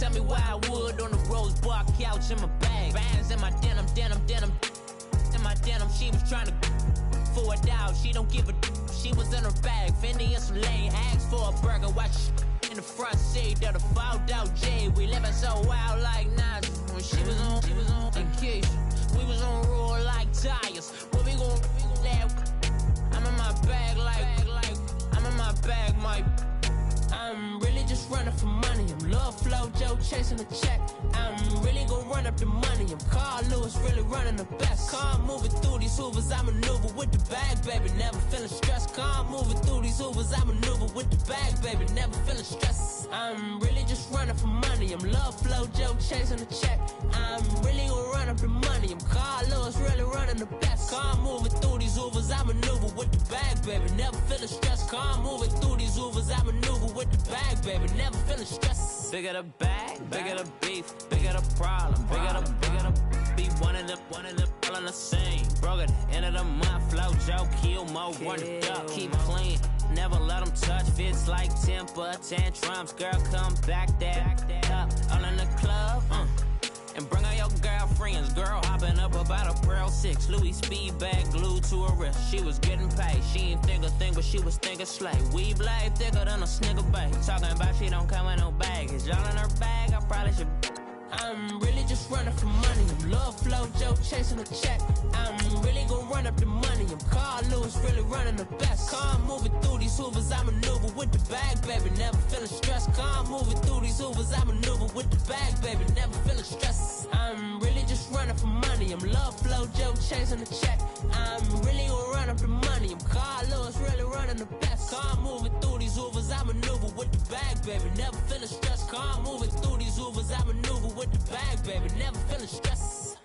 tell me why I would on the rose bar couch in my bag. Bands in my denim. In my denim, she was trying to for it out. She don't give a she was in her bag. Fendi and some lane, asked for a burger. Watch in the front seat of the fouled out J. We living so wild like Nas. When she was on vacation, we was on roll like tires. What we gon' I'm in my bag like I'm in my bag, Mike. I'm really just running for money. I'm love flow, Joe chasing the check. I'm really gonna run up the money. I'm Carl Lewis, really running the best. Car moving through these Hoovers, I maneuver with the bag, baby. Never feeling stressed. Car moving through these Hoovers, I maneuver with the bag, baby. Never feeling stressed. I'm really just running for money. I'm love flow, Joe chasing the check. I'm really gonna run up the money. I'm Carl Lewis, really running the best. Car moving through these Hoovers, I maneuver with the bag, baby. Never feeling stressed. Car moving through these Hoovers, I maneuver with the bag, baby. Never feeling stressed. Bigger the bag, bigger the beef, bigger the problem, bigger the be one of the all in the same. Broke at the end of the month, flow Joe, kill mo, run it up, keep clean. Never let them touch, fits like temper tantrums. Girl, come back that up, all in the club, and bring all your girlfriends. Girl hopping up about a Pearl 6 Louis speed bag glued to her wrist. She was getting paid. She ain't think a thing, but she was thinking slay. We blade thicker than a snicker bag. Talking about she don't come with no baggage. Y'all in her bag, I probably should. I'm really just running for money. I'm love flow, Joe chasing a check. I'm really gonna run up the money. I'm Carl Lewis, really running the best. Car moving through these Hoovers, I maneuver with the bag, baby. Never feeling stressed. Car moving through these Hoovers, I maneuver with the bag, baby. Never feeling stressed. I'm really just running for money. I'm love flow, Joe chasing the check. I'm really gonna run up the money. I'm Carl Lewis, really running the best. Car moving through these Hoovers, I maneuver with the bag, baby. Never feeling stressed. Car moving through these Hoovers, I maneuver with the bag, baby. Never feeling stressed.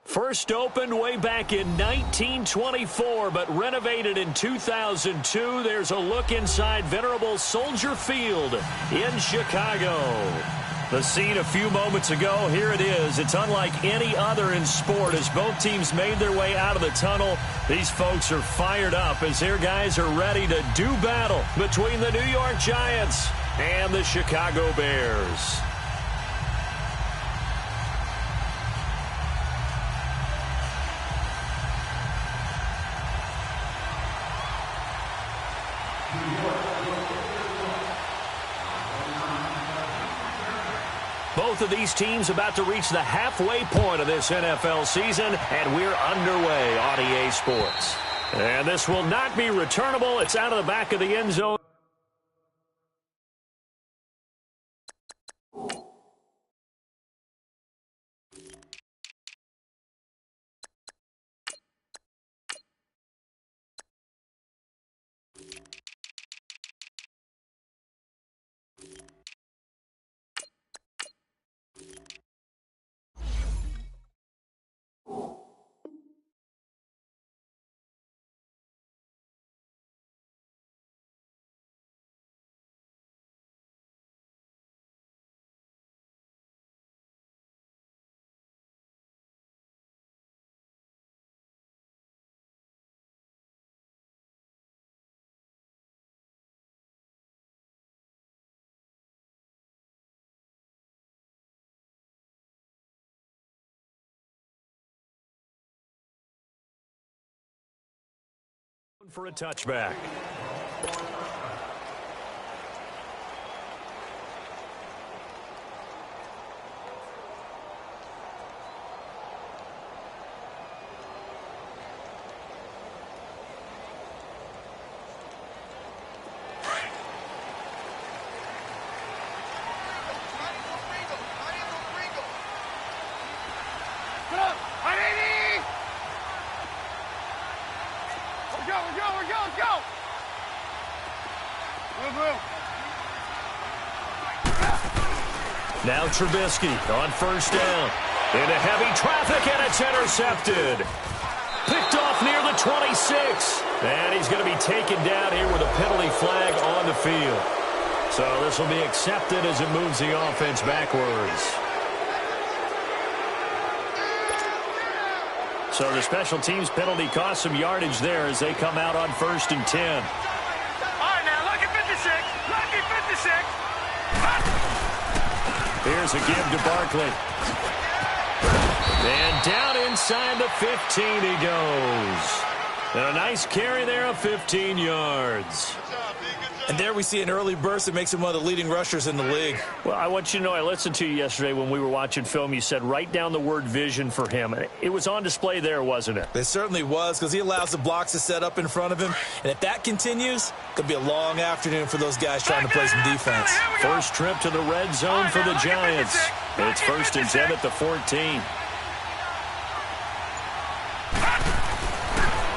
First opened way back in 1924, but renovated in 2002. There's a look inside venerable Soldier Field in Chicago. The scene a few moments ago, here it is. It's unlike any other in sport as both teams made their way out of the tunnel. These folks are fired up as their guys are ready to do battle between the New York Giants and the Chicago Bears. Both of these teams about to reach the halfway point of this NFL season, and we're underway on EA Sports. And this will not be returnable. It's out of the back of the end zone. For a touchback. Now Trubisky on first down. Into heavy traffic, and it's intercepted. Picked off near the 26. And he's going to be taken down here with a penalty flag on the field. So this will be accepted as it moves the offense backwards. So the special teams penalty cost some yardage there as they come out on 1st and 10. All right, now, look at 56. Lucky 56. Here's a give to Barkley. And down inside the 15 he goes. And a nice carry there of 15 yards. And there we see an early burst that makes him one of the leading rushers in the league. Well, I want you to know, I listened to you yesterday when we were watching film. You said write down the word vision for him. It was on display there, wasn't it? It certainly was, because he allows the blocks to set up in front of him. And if that continues, it could be a long afternoon for those guys trying to play some defense. First trip to the red zone for the Giants. It's 1st and 10 at the 14.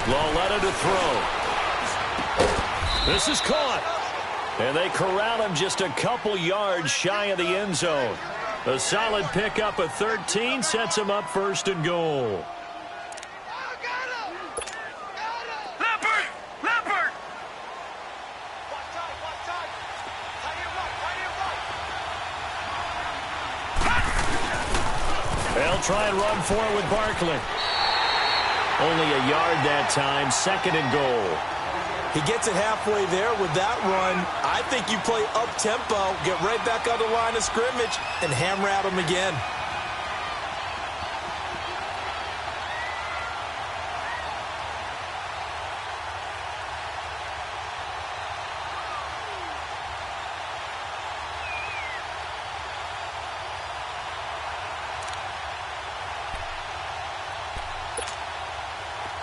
Lauletta to throw. This is caught. And they corral him just a couple yards shy of the end zone. A solid pickup of 13 sets him up 1st and goal. Leopard! Leopard! They'll try and run for it with Barkley. Only a yard that time, 2nd and goal. He gets it halfway there with that run. I think you play up-tempo, get right back on the line of scrimmage, and hammer at him again.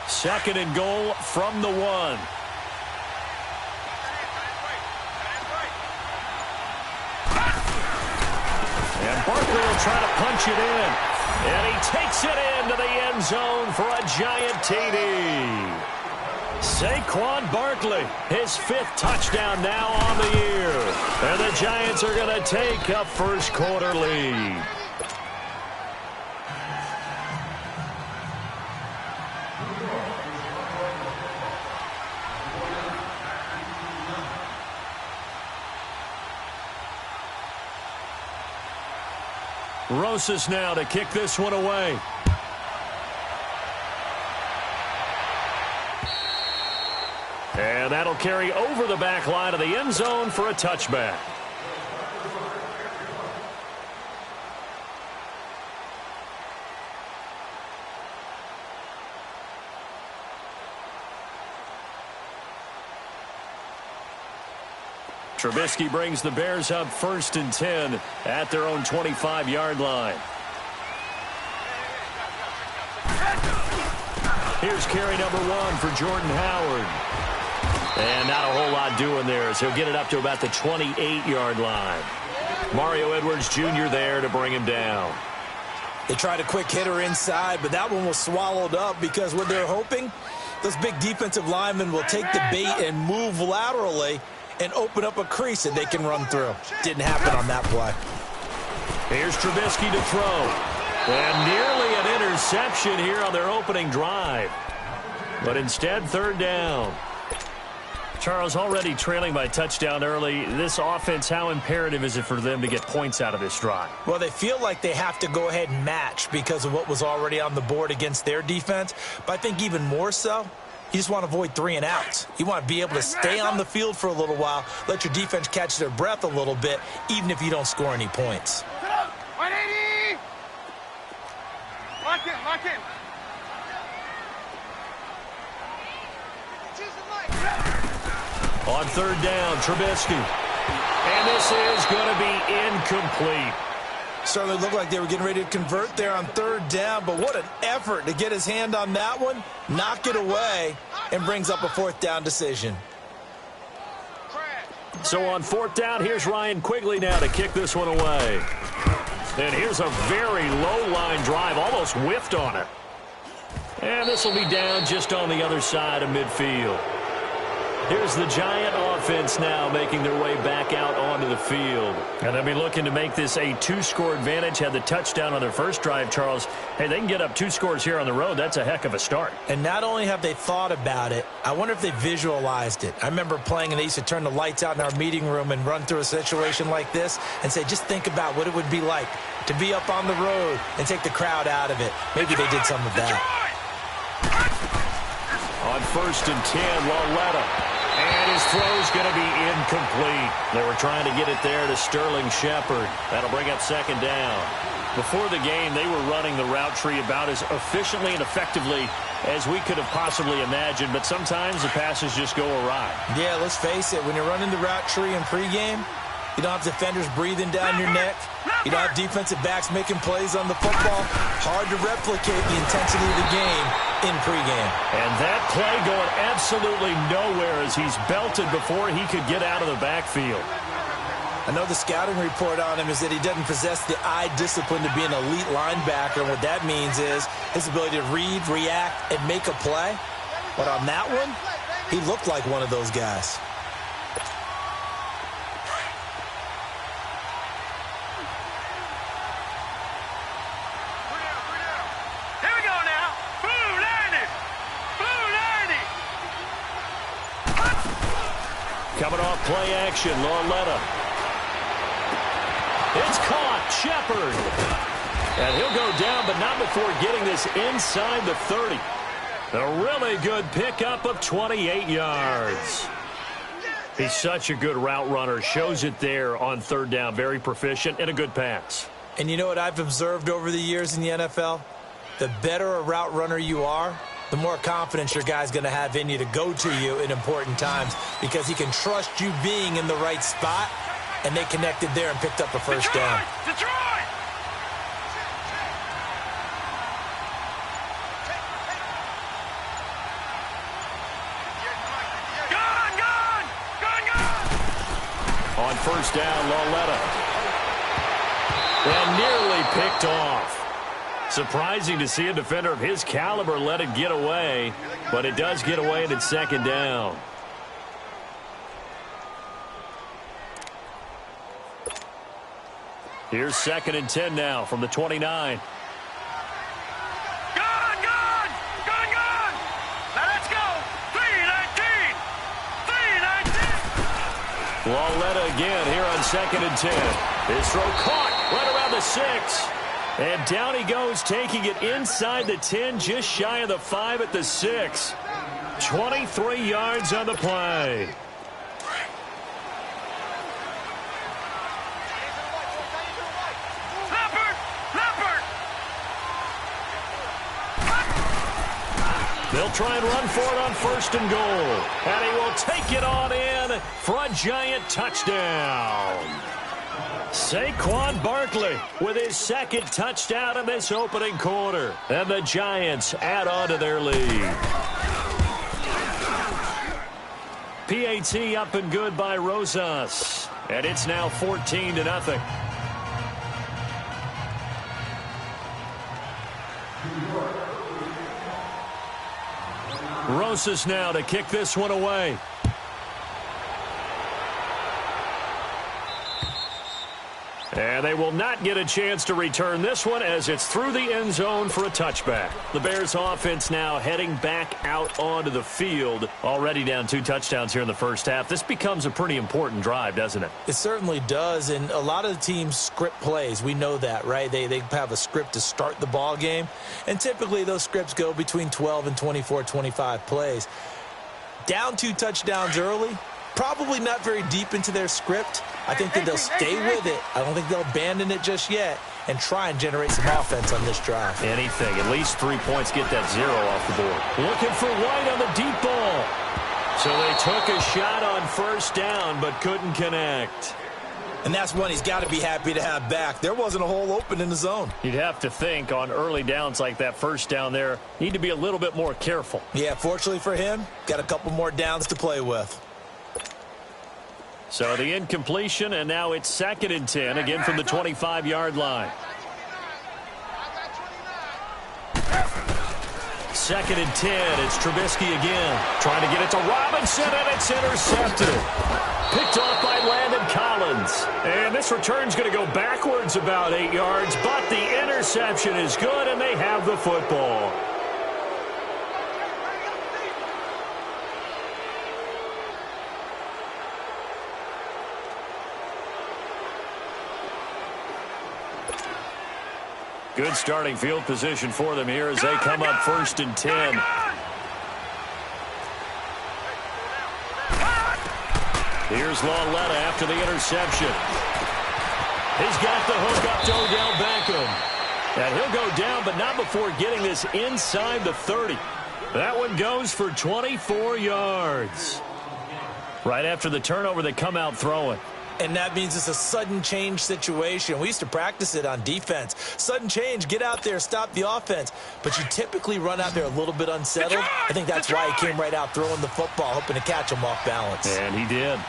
Second and goal from the 1. And Barkley will try to punch it in. And he takes it into the end zone for a giant TD. Saquon Barkley, his 5th touchdown now on the year. And the Giants are going to take a first quarter lead. Rosas now to kick this one away. And that'll carry over the back line of the end zone for a touchback. Trubisky brings the Bears up 1st and 10 at their own 25-yard line. Here's carry number 1 for Jordan Howard. And not a whole lot doing there as he'll get it up to about the 28-yard line. Mario Edwards Jr. there to bring him down. They tried a quick hitter inside, but that one was swallowed up because what they're hoping, those big defensive linemen will take the bait and move laterally and open up a crease that they can run through. Didn't happen on that play. Here's Trubisky to throw. And nearly an interception here on their opening drive. But instead, 3rd down. Charles, already trailing by touchdown early. This offense, how imperative is it for them to get points out of this drive? Well, they feel like they have to go ahead and match because of what was already on the board against their defense. But I think even more so, you just want to avoid 3 and outs. You want to be able to stay on the field for a little while, let your defense catch their breath a little bit, even if you don't score any points. 180! Lock in, lock in. On 3rd down, Trubisky. And this is going to be incomplete. Certainly looked like they were getting ready to convert there on 3rd down, but what an effort to get his hand on that one, knock it away, and brings up a 4th down decision. So on 4th down, here's Ryan Quigley now to kick this one away. And here's a very low line drive, almost whiffed on it. And this will be down just on the other side of midfield. Here's the Giant offense now making their way back out onto the field. And they'll be looking to make this a 2-score advantage. Had the touchdown on their first drive, Charles. Hey, they can get up 2 scores here on the road. That's a heck of a start. And not only have they thought about it, I wonder if they visualized it. I remember playing and they used to turn the lights out in our meeting room and run through a situation like this and say, just think about what it would be like to be up on the road and take the crowd out of it. Maybe they did some of that. On 1st and 10, Laletta. And his throw's going to be incomplete. They were trying to get it there to Sterling Shepard. That'll bring up 2nd down. Before the game, they were running the route tree about as efficiently and effectively as we could have possibly imagined, but sometimes the passes just go awry. Yeah, let's face it, when you're running the route tree in pregame, you don't have defenders breathing down your neck. You don't have defensive backs making plays on the football. Hard to replicate the intensity of the game in pregame. And that play going absolutely nowhere as he's belted before he could get out of the backfield. I know the scouting report on him is that he doesn't possess the eye discipline to be an elite linebacker. And what that means is his ability to read, react, and make a play. But on that one, he looked like one of those guys. Coming off play action, Laletta. It's caught, Shepard. And he'll go down, but not before getting this inside the 30. A really good pickup of 28 yards. He's such a good route runner. Shows it there on 3rd down. Very proficient and a good pass. And you know what I've observed over the years in the NFL? The better a route runner you are, the more confidence your guy's going to have in you to go to you in important times because he can trust you being in the right spot, and they connected there and picked up a 1st down. Detroit! Gone! On 1st down, Laletta. And nearly picked off. Surprising to see a defender of his caliber let it get away, but it does get away and it's 2nd down. Here's 2nd and 10 now from the 29. Gone! Now let's go! 3-19! Laletta again here on 2nd and 10. His throw caught right around the 6. And down he goes, taking it inside the 10, just shy of the 5 at the 6. 23 yards on the play. Leopard! They'll try and run for it on 1st and goal. And he will take it on in for a Giant touchdown. Saquon Barkley with his 2nd touchdown in this opening quarter. And the Giants add on to their lead. PAT up and good by Rosas. And it's now 14-0. Rosas now to kick this one away. And they will not get a chance to return this one as it's through the end zone for a touchback. The Bears offense now heading back out onto the field. Already down 2 touchdowns here in the first half. This becomes a pretty important drive, doesn't it? It certainly does, and a lot of the teams script plays. We know that, right? They have a script to start the ball game, and typically those scripts go between 12 and 24, 25 plays. Down 2 touchdowns early, probably not very deep into their script. I think that they'll stay with it. I don't think they'll abandon it just yet and try and generate some offense on this drive. Anything. At least 3 points, get that 0 off the board. Looking for White on the deep ball. So they took a shot on 1st down but couldn't connect. And that's one he's got to be happy to have back. There wasn't a hole open in the zone. You'd have to think on early downs like that 1st down there, need to be a little bit more careful. Yeah, fortunately for him, got a couple more downs to play with. So the incompletion, and now it's 2nd and 10, again from the 25-yard line. 2nd and 10. It's Trubisky again. Trying to get it to Robinson, and it's intercepted. Picked off by Landon Collins. And this return's going to go backwards about 8 yards, but the interception is good, and they have the football. Good starting field position for them here as they come up 1st and 10. Here's Lauletta after the interception. He's got the hook up to Odell Beckham. And he'll go down, but not before getting this inside the 30. That one goes for 24 yards. Right after the turnover, they come out throwing. And that means it's a sudden change situation. We used to practice it on defense. Sudden change, get out there, stop the offense. But you typically run out there a little bit unsettled. I think that's why he came right out throwing the football, hoping to catch him off balance. And he did.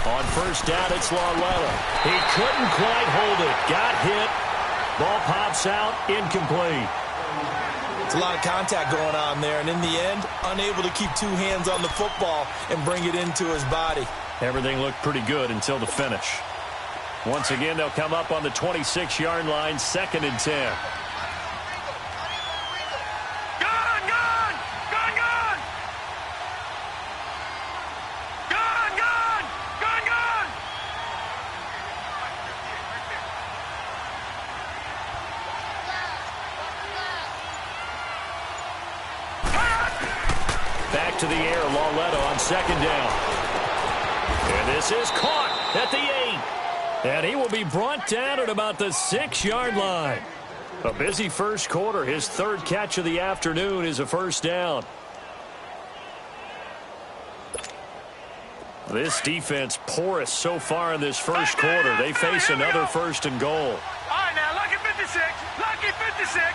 On 1st down, it's Lauletta. He couldn't quite hold it. Got hit. Ball pops out, incomplete. It's a lot of contact going on there, and in the end, unable to keep 2 hands on the football and bring it into his body. Everything looked pretty good until the finish. Once again, they'll come up on the 26-yard line, 2nd and 10. To the air, Lauletta on 2nd down. And this is caught at the 8. And he will be brought down at about the 6-yard line. A busy first quarter. His 3rd catch of the afternoon is a 1st down. This defense porous so far in this first quarter. They face another 1st and goal. All right, now, lucky 56. Lucky 56.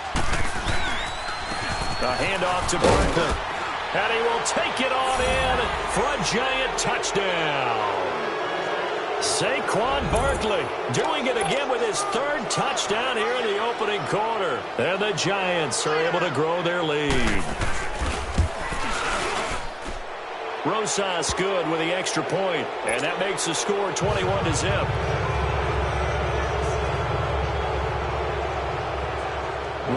A handoff to Barkley. And he will take it on in for a giant touchdown. Saquon Barkley doing it again with his 3rd touchdown here in the opening quarter. And the Giants are able to grow their lead. Rosas good with the extra point, and that makes the score 21-0.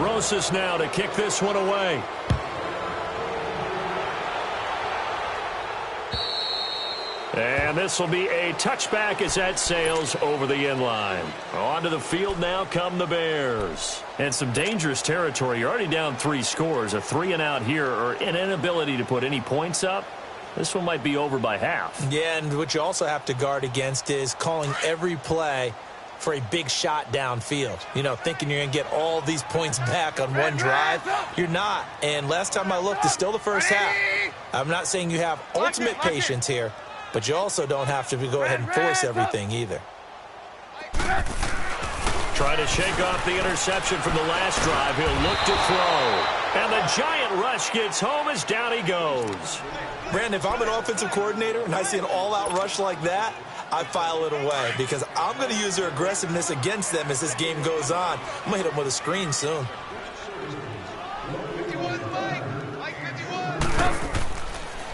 Rosas now to kick this one away. And this will be a touchback as that sails over the inline. Onto the field now come the Bears. And some dangerous territory. You're already down 3 scores. A 3-and-out here or an inability to put any points up. This one might be over by half. Yeah, and what you also have to guard against is calling every play for a big shot downfield. You know, thinking you're going to get all these points back on one drive. You're not. And last time I looked, it's still the first half. I'm not saying you have ultimate patience here, but you also don't have to go ahead and force everything either. Trying to shake off the interception from the last drive. He'll look to throw. And the giant rush gets home as down he goes. Brandon, if I'm an offensive coordinator and I see an all-out rush like that, I file it away because I'm going to use their aggressiveness against them as this game goes on. I'm going to hit them with a screen soon.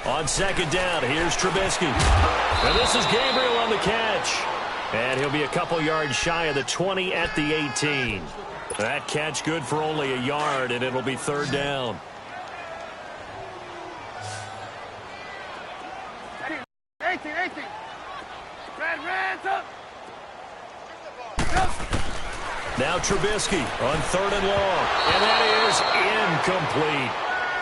On second down, here's Trubisky. And this is Gabriel on the catch. And he'll be a couple yards shy of the 20 at the 18. That catch good for only a yard, and it'll be third down. Now Trubisky on third and long. And that is incomplete.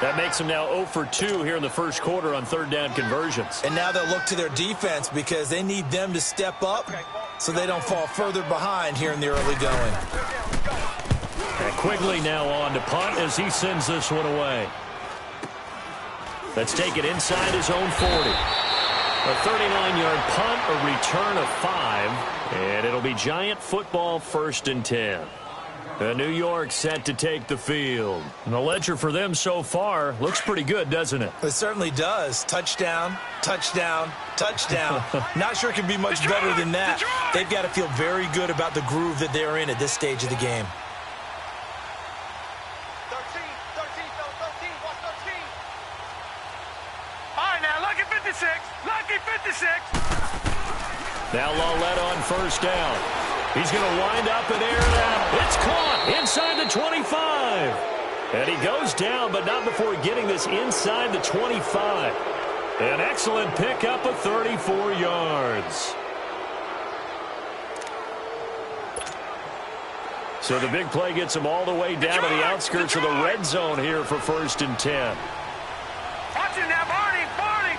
That makes him now 0 for 2 here in the first quarter on third down conversions. And now they'll look to their defense because they need them to step up so they don't fall further behind here in the early going. And Quigley now on to punt as he sends this one away. Let's take it inside his own 40. A 39-yard punt, a return of 5, and it'll be Giant football 1st and 10. New York set to take the field. And the ledger for them so far looks pretty good, doesn't it? It certainly does. Touchdown, touchdown, touchdown. Not sure it can be much better than that. They've got to feel very good about the groove that they're in at this stage of the game. Lucky 56. Lucky 56. Now Lawlett on first down. He's going to wind up and air it out. It's caught inside the 25. And he goes down, but not before getting this inside the 25. An excellent pickup of 34 yards. So the big play gets him all the way down to the outskirts of the red zone here for 1st and 10. Watch it now, Barney. Barney.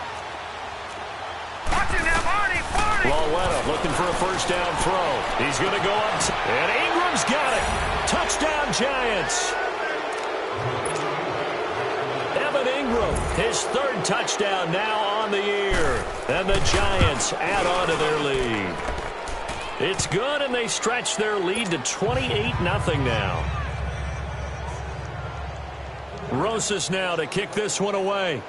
Watch it now, Barney. Barney. Lawlett looking for a first down throw. He's going to go up. And Ingram's got it. Touchdown, Giants. Evan Ingram, his 3rd touchdown now on the year. And the Giants add on to their lead. It's good, and they stretch their lead to 28-0 now. Rosas now to kick this one away.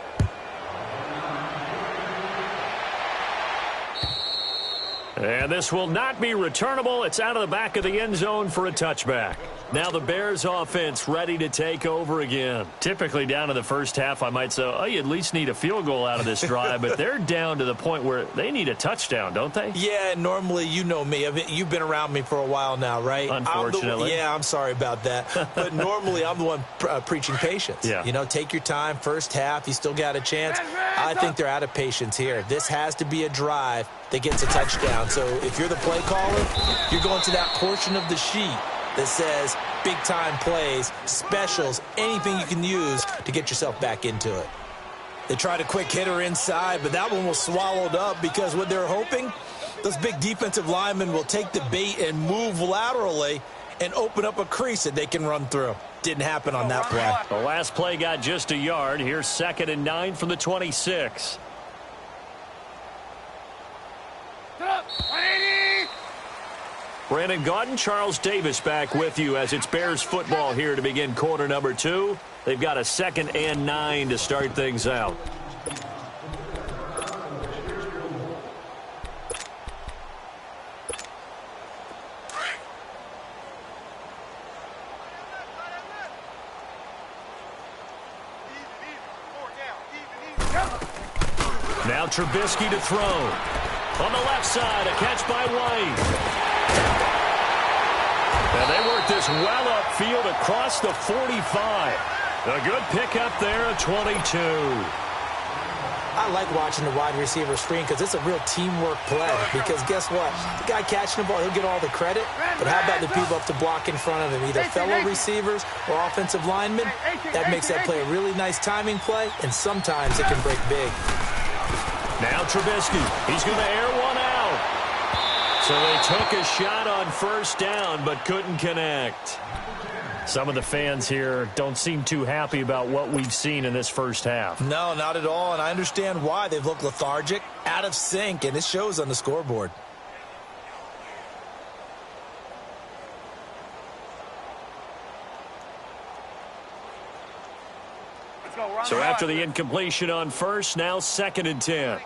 And this will not be returnable. It's out of the back of the end zone for a touchback. Now the Bears offense ready to take over again. Typically down to the first half, I might say, oh, you at least need a field goal out of this drive, but they're down to the point where they need a touchdown, don't they? Yeah, normally, you know me. You've been around me for a while now, right? Unfortunately. I'm sorry about that. But normally, I'm the one preaching patience. Yeah. You know, take your time. First half, you still got a chance. I think they're out of patience here. This has to be a drive that gets a touchdown. So if you're the play caller, you're going to that portion of the sheet that says big-time plays, specials, anything you can use to get yourself back into it. They tried a quick hitter inside, but that one was swallowed up because what they're hoping, those big defensive linemen will take the bait and move laterally and open up a crease that they can run through. Didn't happen on that play. The last play got just a yard. Here's 2nd and 9 from the 26. Brandon Gaudin, Charles Davis back with you as it's Bears football here to begin quarter number 2. They've got a 2nd and 9 to start things out. Now Trubisky to throw. On the left side, a catch by White. And they work this well upfield across the 45. A good pickup there at 22. I like watching the wide receiver screen because it's a real teamwork play. Because guess what? The guy catching the ball, he'll get all the credit. But how about the people up to block in front of him? Either fellow receivers or offensive linemen. That makes that play a really nice timing play, and sometimes it can break big. Now Trubisky. He's going to air one out. So they took a shot on first down but couldn't connect. Some of the fans here don't seem too happy about what we've seen in this first half. No, not at all, and I understand why. They've looked lethargic, out of sync, and it shows on the scoreboard. So after the incompletion on first, now 2nd and 10.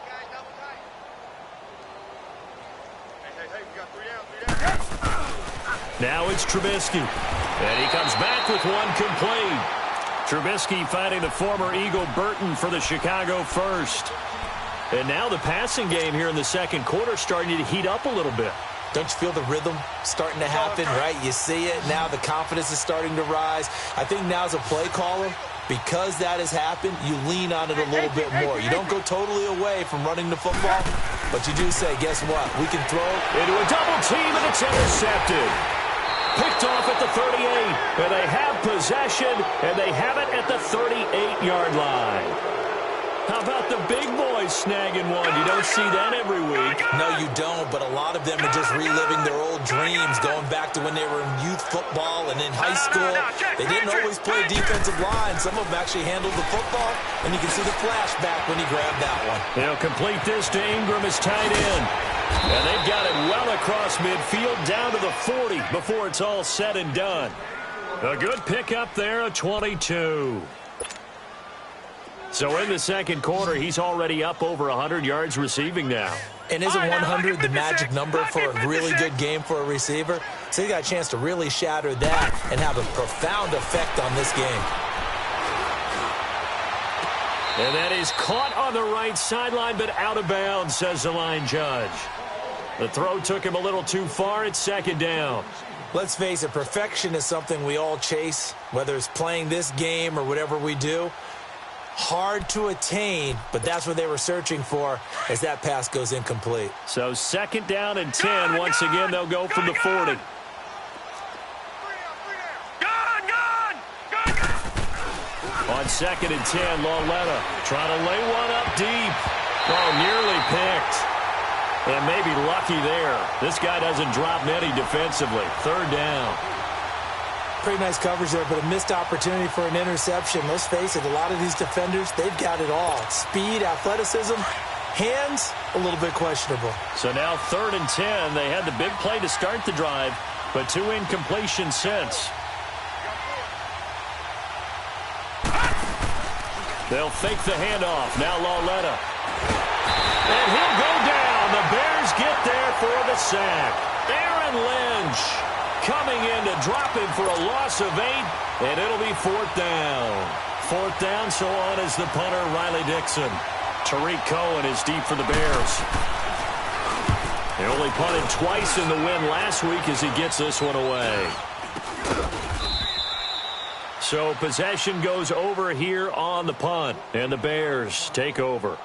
Now it's Trubisky. And he comes back with one complete. Trubisky finding the former Eagle Burton for the Chicago first. And now the passing game here in the second quarter starting to heat up a little bit. Don't you feel the rhythm starting to happen, right? You see it. Now the confidence is starting to rise. I think now as a play caller, because that has happened, you lean on it a little bit more. You don't go totally away from running the football, but you do say, guess what? We can throw into a double team, and it's intercepted. Picked off at the 38, and they have possession, and they have it at the 38-yard line. How about the big boys snagging one? You don't see that every week. No, you don't, but a lot of them are just reliving their old dreams, going back to when they were in youth football and in high school. They didn't always play defensive line. Some of them actually handled the football, and you can see the flashback when he grabbed that one. They'll complete this to Ingram as tight end. And they've got it well across midfield down to the 40 before it's all said and done. A good pickup there, a 22. So in the second quarter, he's already up over 100 yards receiving now. And isn't 100 the magic number for a really good game for a receiver? So he got a chance to really shatter that and have a profound effect on this game. And that is caught on the right sideline, but out of bounds, says the line judge. The throw took him a little too far. It's second down. Let's face it, perfection is something we all chase, whether it's playing this game or whatever we do. Hard to attain, but that's what they were searching for as that pass goes incomplete. So second down and 10. Once again, they'll go from the 40. On second and 10, Lauletta trying to lay one up deep. Oh, nearly picked. And maybe lucky there. This guy doesn't drop many defensively. Third down. Pretty nice coverage there, but a missed opportunity for an interception. Let's face it, a lot of these defenders, they've got it all. Speed, athleticism, hands, a little bit questionable. So now third and 10. They had the big play to start the drive, but 2 incompletions since. They'll fake the handoff. Now Lauletta. And he'll go down. The Bears get there for the sack. Aaron Lynch coming in to drop him for a loss of 8, and it'll be fourth down. Fourth down, so on is the punter, Riley Dixon. Tariq Cohen is deep for the Bears. They only punted twice in the win last week as he gets this one away. So possession goes over here on the punt, and the Bears take over.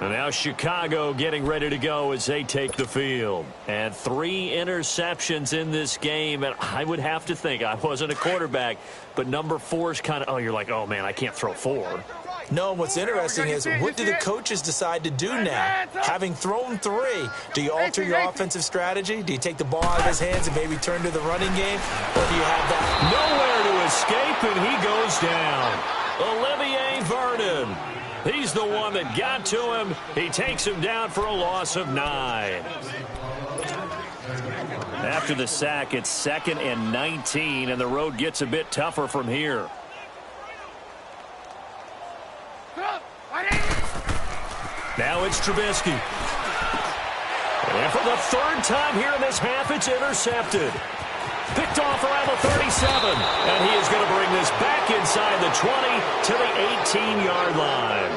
And now Chicago getting ready to go as they take the field. And 3 interceptions in this game, and I would have to think, I wasn't a quarterback, but number 4 is kind of, oh, you're like, oh, man, I can't throw 4. No, what's interesting is what do the coaches decide to do now? Having thrown 3, do you alter your offensive strategy? Do you take the ball out of his hands and maybe turn to the running game? Or do you have that? Nowhere to escape, and he goes down. Olivier Vernon. He's the one that got to him. He takes him down for a loss of 9. After the sack, it's 2nd and 19, and the road gets a bit tougher from here. Now it's Trubisky. And for the 3rd time here in this half, it's intercepted. Picked off around the 37. And he is going to bring this back inside the 20 to the 18-yard line.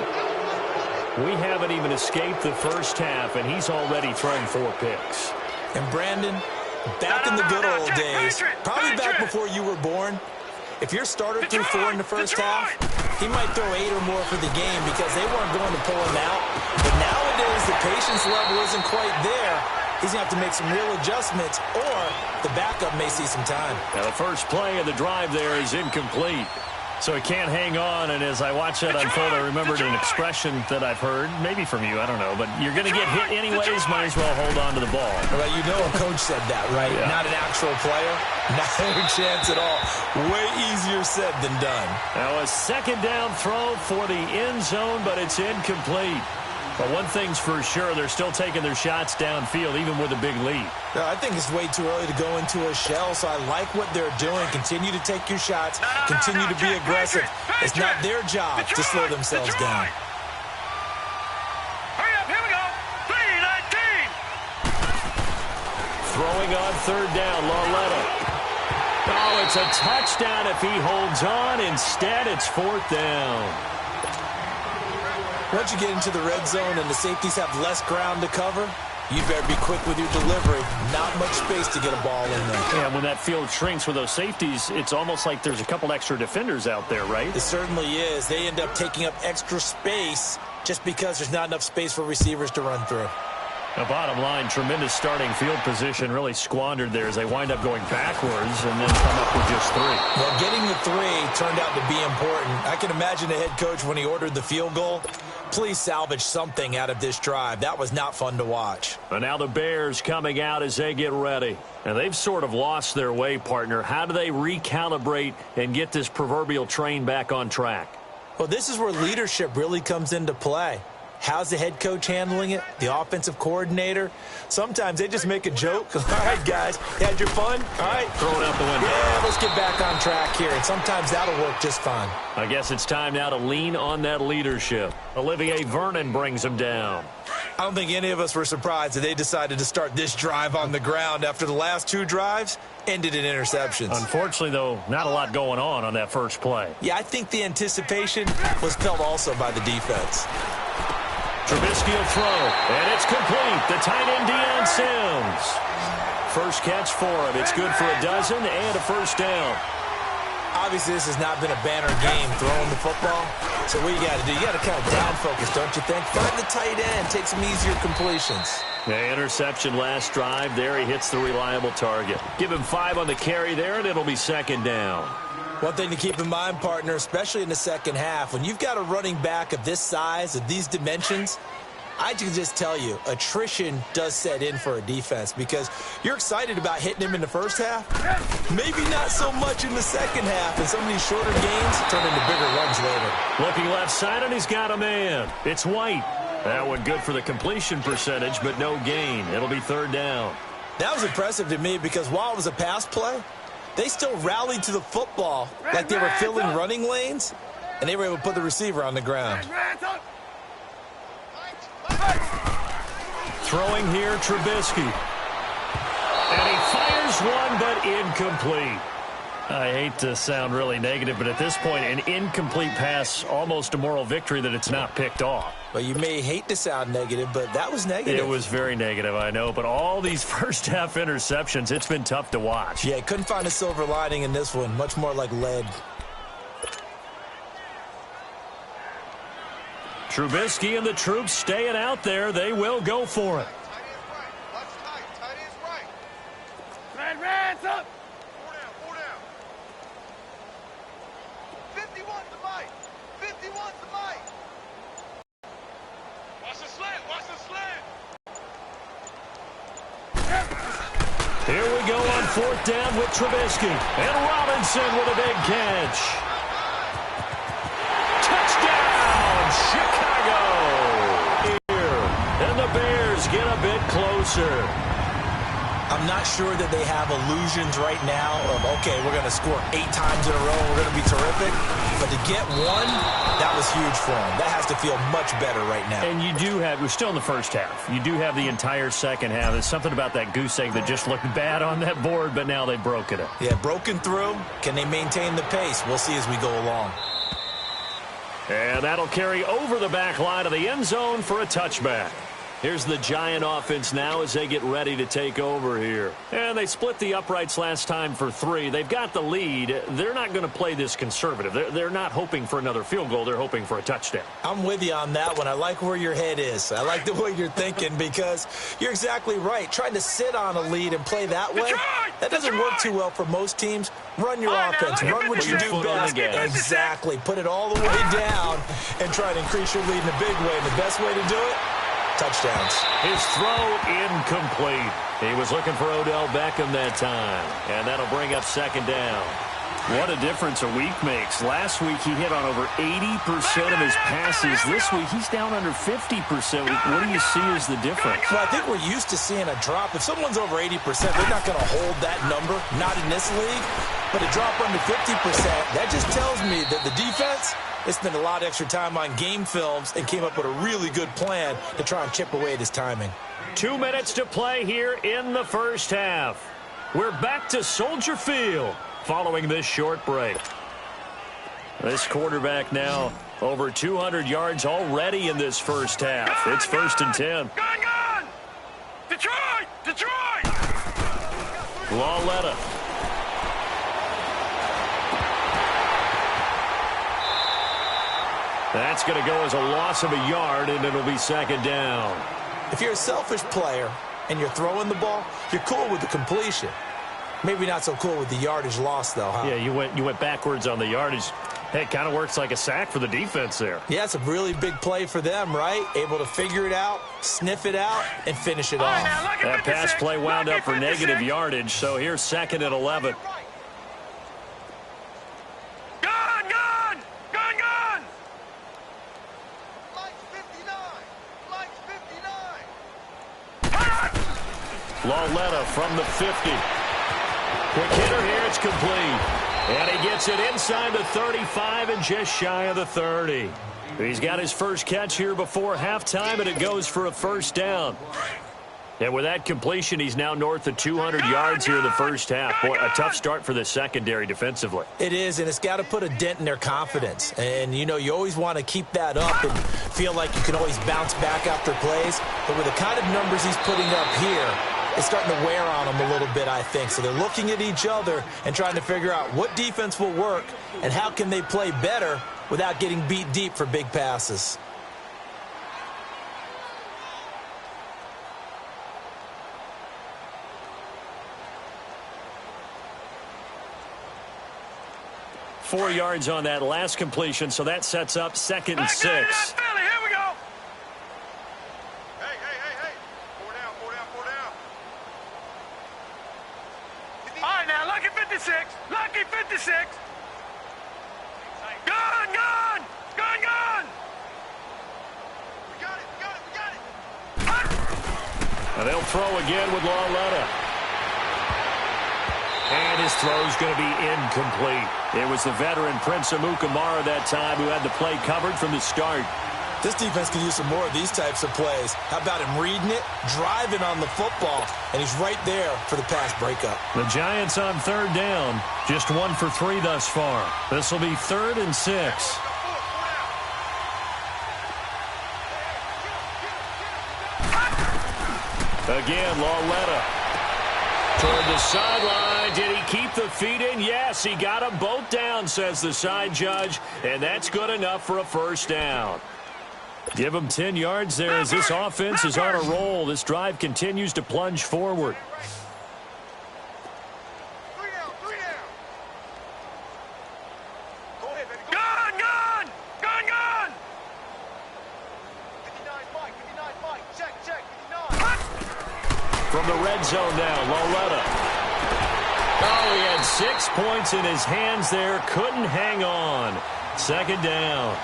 We haven't even escaped the first half, and he's already thrown 4 picks. And Brandon, back in the good old days, probably back before you were born, if your starter threw 4 in the first half, he might throw 8 or more for the game because they weren't going to pull him out. But nowadays, the patience level isn't quite there. He's going to have to make some real adjustments, or the backup may see some time. Now, the first play of the drive there is incomplete. So he can't hang on, and as I watch that unfold, I remembered an expression that I've heard, maybe from you, I don't know, but you're going to get hit anyways, might as well hold on to the ball. Well, you know a coach said that, right? Yeah. Not an actual player. Not a chance at all. Way easier said than done. Now a second down throw for the end zone, but it's incomplete. But one thing's for sure, they're still taking their shots downfield, even with a big lead. I think it's way too early to go into a shell, so I like what they're doing. Continue to take your shots. Continue to be aggressive. It's not their job to slow themselves down. Hurry up, here we go. 3-19. Throwing on third down, Lauletta. Oh, it's a touchdown if he holds on. Instead, it's fourth down. Once you get into the red zone and the safeties have less ground to cover, you better be quick with your delivery. Not much space to get a ball in there. Yeah, when that field shrinks with those safeties, it's almost like there's a couple extra defenders out there, right? It certainly is. They end up taking up extra space just because there's not enough space for receivers to run through. The bottom line, tremendous starting field position, really squandered there as they wind up going backwards and then come up with just 3. Well, getting the 3 turned out to be important. I can imagine the head coach when he ordered the field goal. Please salvage something out of this drive. That was not fun to watch. And now the Bears coming out as they get ready. And they've sort of lost their way, partner. How do they recalibrate and get this proverbial train back on track? Well, this is where leadership really comes into play. How's the head coach handling it? The offensive coordinator? Sometimes they just make a joke. All right, guys, you had your fun? All right. Throw it out the window. Yeah, let's get back on track here. And sometimes that'll work just fine. I guess it's time now to lean on that leadership. Olivier Vernon brings him down. I don't think any of us were surprised that they decided to start this drive on the ground after the last 2 drives ended in interceptions. Unfortunately, though, not a lot going on that first play. Yeah, I think the anticipation was felt also by the defense. Trubisky will throw, and it's complete. The tight end, Deion Sims. First catch for him. It's good for a dozen and a first down. Obviously, this has not been a banner game throwing the football. So what you got to do, you got to kind of down focus, don't you think? Find the tight end, take some easier completions. The interception last drive there. He hits the reliable target. Give him 5 on the carry there, and it'll be second down. One thing to keep in mind, partner, especially in the second half, when you've got a running back of this size, of these dimensions, I can just tell you, attrition does set in for a defense because you're excited about hitting him in the first half. Maybe not so much in the second half, and some of these shorter games turn into bigger runs later. Looking left side, and he's got a man. It's White. That one good for the completion percentage, but no gain. It'll be third down. That was impressive to me because while it was a pass play, they still rallied to the football like they were filling running lanes, and they were able to put the receiver on the ground. Throwing here, Trubisky. And he fires one, but incomplete. I hate to sound really negative, but at this point, an incomplete pass, almost a moral victory that it's not picked off. Well, you may hate to sound negative, but that was negative. It was very negative, I know, but all these first-half interceptions, it's been tough to watch. Yeah, couldn't find a silver lining in this one. Much more like lead. Trubisky and the troops staying out there. They will go for it. Hands up! 4 down. 51's the mic. 51's the mic. Watch the slant. Here we go on 4th down with Trubisky. And Robinson with a big catch. Touchdown, Chicago! Here. And the Bears get a bit closer. I'm not sure that they have illusions right now of, okay, we're going to score 8 times in a row, we're going to be terrific. But to get one, that was huge for them. That has to feel much better right now. And you do have, we're still in the first half. You do have the entire second half. There's something about that goose egg that just looked bad on that board, but now they've broken it. Yeah, broken through. Can they maintain the pace? We'll see as we go along. And that'll carry over the back line of the end zone for a touchback. Here's the Giant offense now as they get ready to take over here. And they split the uprights last time for 3. They've got the lead. They're not going to play this conservative. They're not hoping for another field goal. They're hoping for a touchdown. I'm with you on that one. I like where your head is. I like the way you're thinking because you're exactly right. Trying to sit on a lead and play that way, that doesn't work too well for most teams. Run your offense. Run what you do best. Exactly. Put it all the way down and try to increase your lead in a big way. And the best way to do it, touchdowns. His throw incomplete. He was looking for Odell Beckham that time. And that'll bring up second down. What a difference a week makes. Last week he hit on over 80% of his passes. This week he's down under 50%. What do you see as the difference? Well, I think we're used to seeing a drop. If someone's over 80%, they're not going to hold that number. Not in this league. But a drop under 50%, that just tells me that the defense, they spent a lot of extra time on game films and came up with a really good plan to try and chip away at his timing. 2 minutes to play here in the first half. We're back to Soldier Field following this short break. This quarterback now over 200 yards already in this first half. It's 1st and 10. Gone! Detroit! Lawletta. That's going to go as a loss of a yard, and it'll be second down. If you're a selfish player and you're throwing the ball, you're cool with the completion. Maybe not so cool with the yardage loss, though, huh? Yeah, you went backwards on the yardage. Hey, it kind of works like a sack for the defense there. Yeah, it's a really big play for them, right? Able to figure it out, sniff it out, and finish it off. That pass play wound up for negative yardage, so here's 2nd and 11. Lawletta from the 50. Quick hitter here, it's complete. And he gets it inside the 35 and just shy of the 30. He's got his first catch here before halftime, and it goes for a first down. And with that completion, he's now north of 200 yards here in the first half. Boy, a tough start for the secondary defensively. It is, and it's got to put a dent in their confidence. And, you know, you always want to keep that up and feel like you can always bounce back after plays. But with the kind of numbers he's putting up here, it's starting to wear on them a little bit, I think. So they're looking at each other and trying to figure out what defense will work and how can they play better without getting beat deep for big passes. Four yards on that last completion, so that sets up 2nd and 6. Here we go. Hey. 4 down. All right, now, lucky 56. Gun. We got it. And they'll throw again with Lauletta. And his throw's going to be incomplete. It was the veteran Prince Amukamara that time who had the play covered from the start. This defense could use some more of these types of plays. How about him reading it, driving on the football, and he's right there for the pass breakup. The Giants on 3rd down, just 1 for 3 thus far. This will be 3rd and 6. Again, Lauletta. Toward the sideline. Did he keep the feet in? Yes, he got them both down, says the side judge, and that's good enough for a first down. Give him 10 yards there as this offense is on a roll. This drive continues to plunge forward. 3 down. Go ahead, baby. Gun. 59 Mike. Check. 59. From the red zone now, Lauletta. Oh, he had 6 points in his hands there. Couldn't hang on. 2nd down.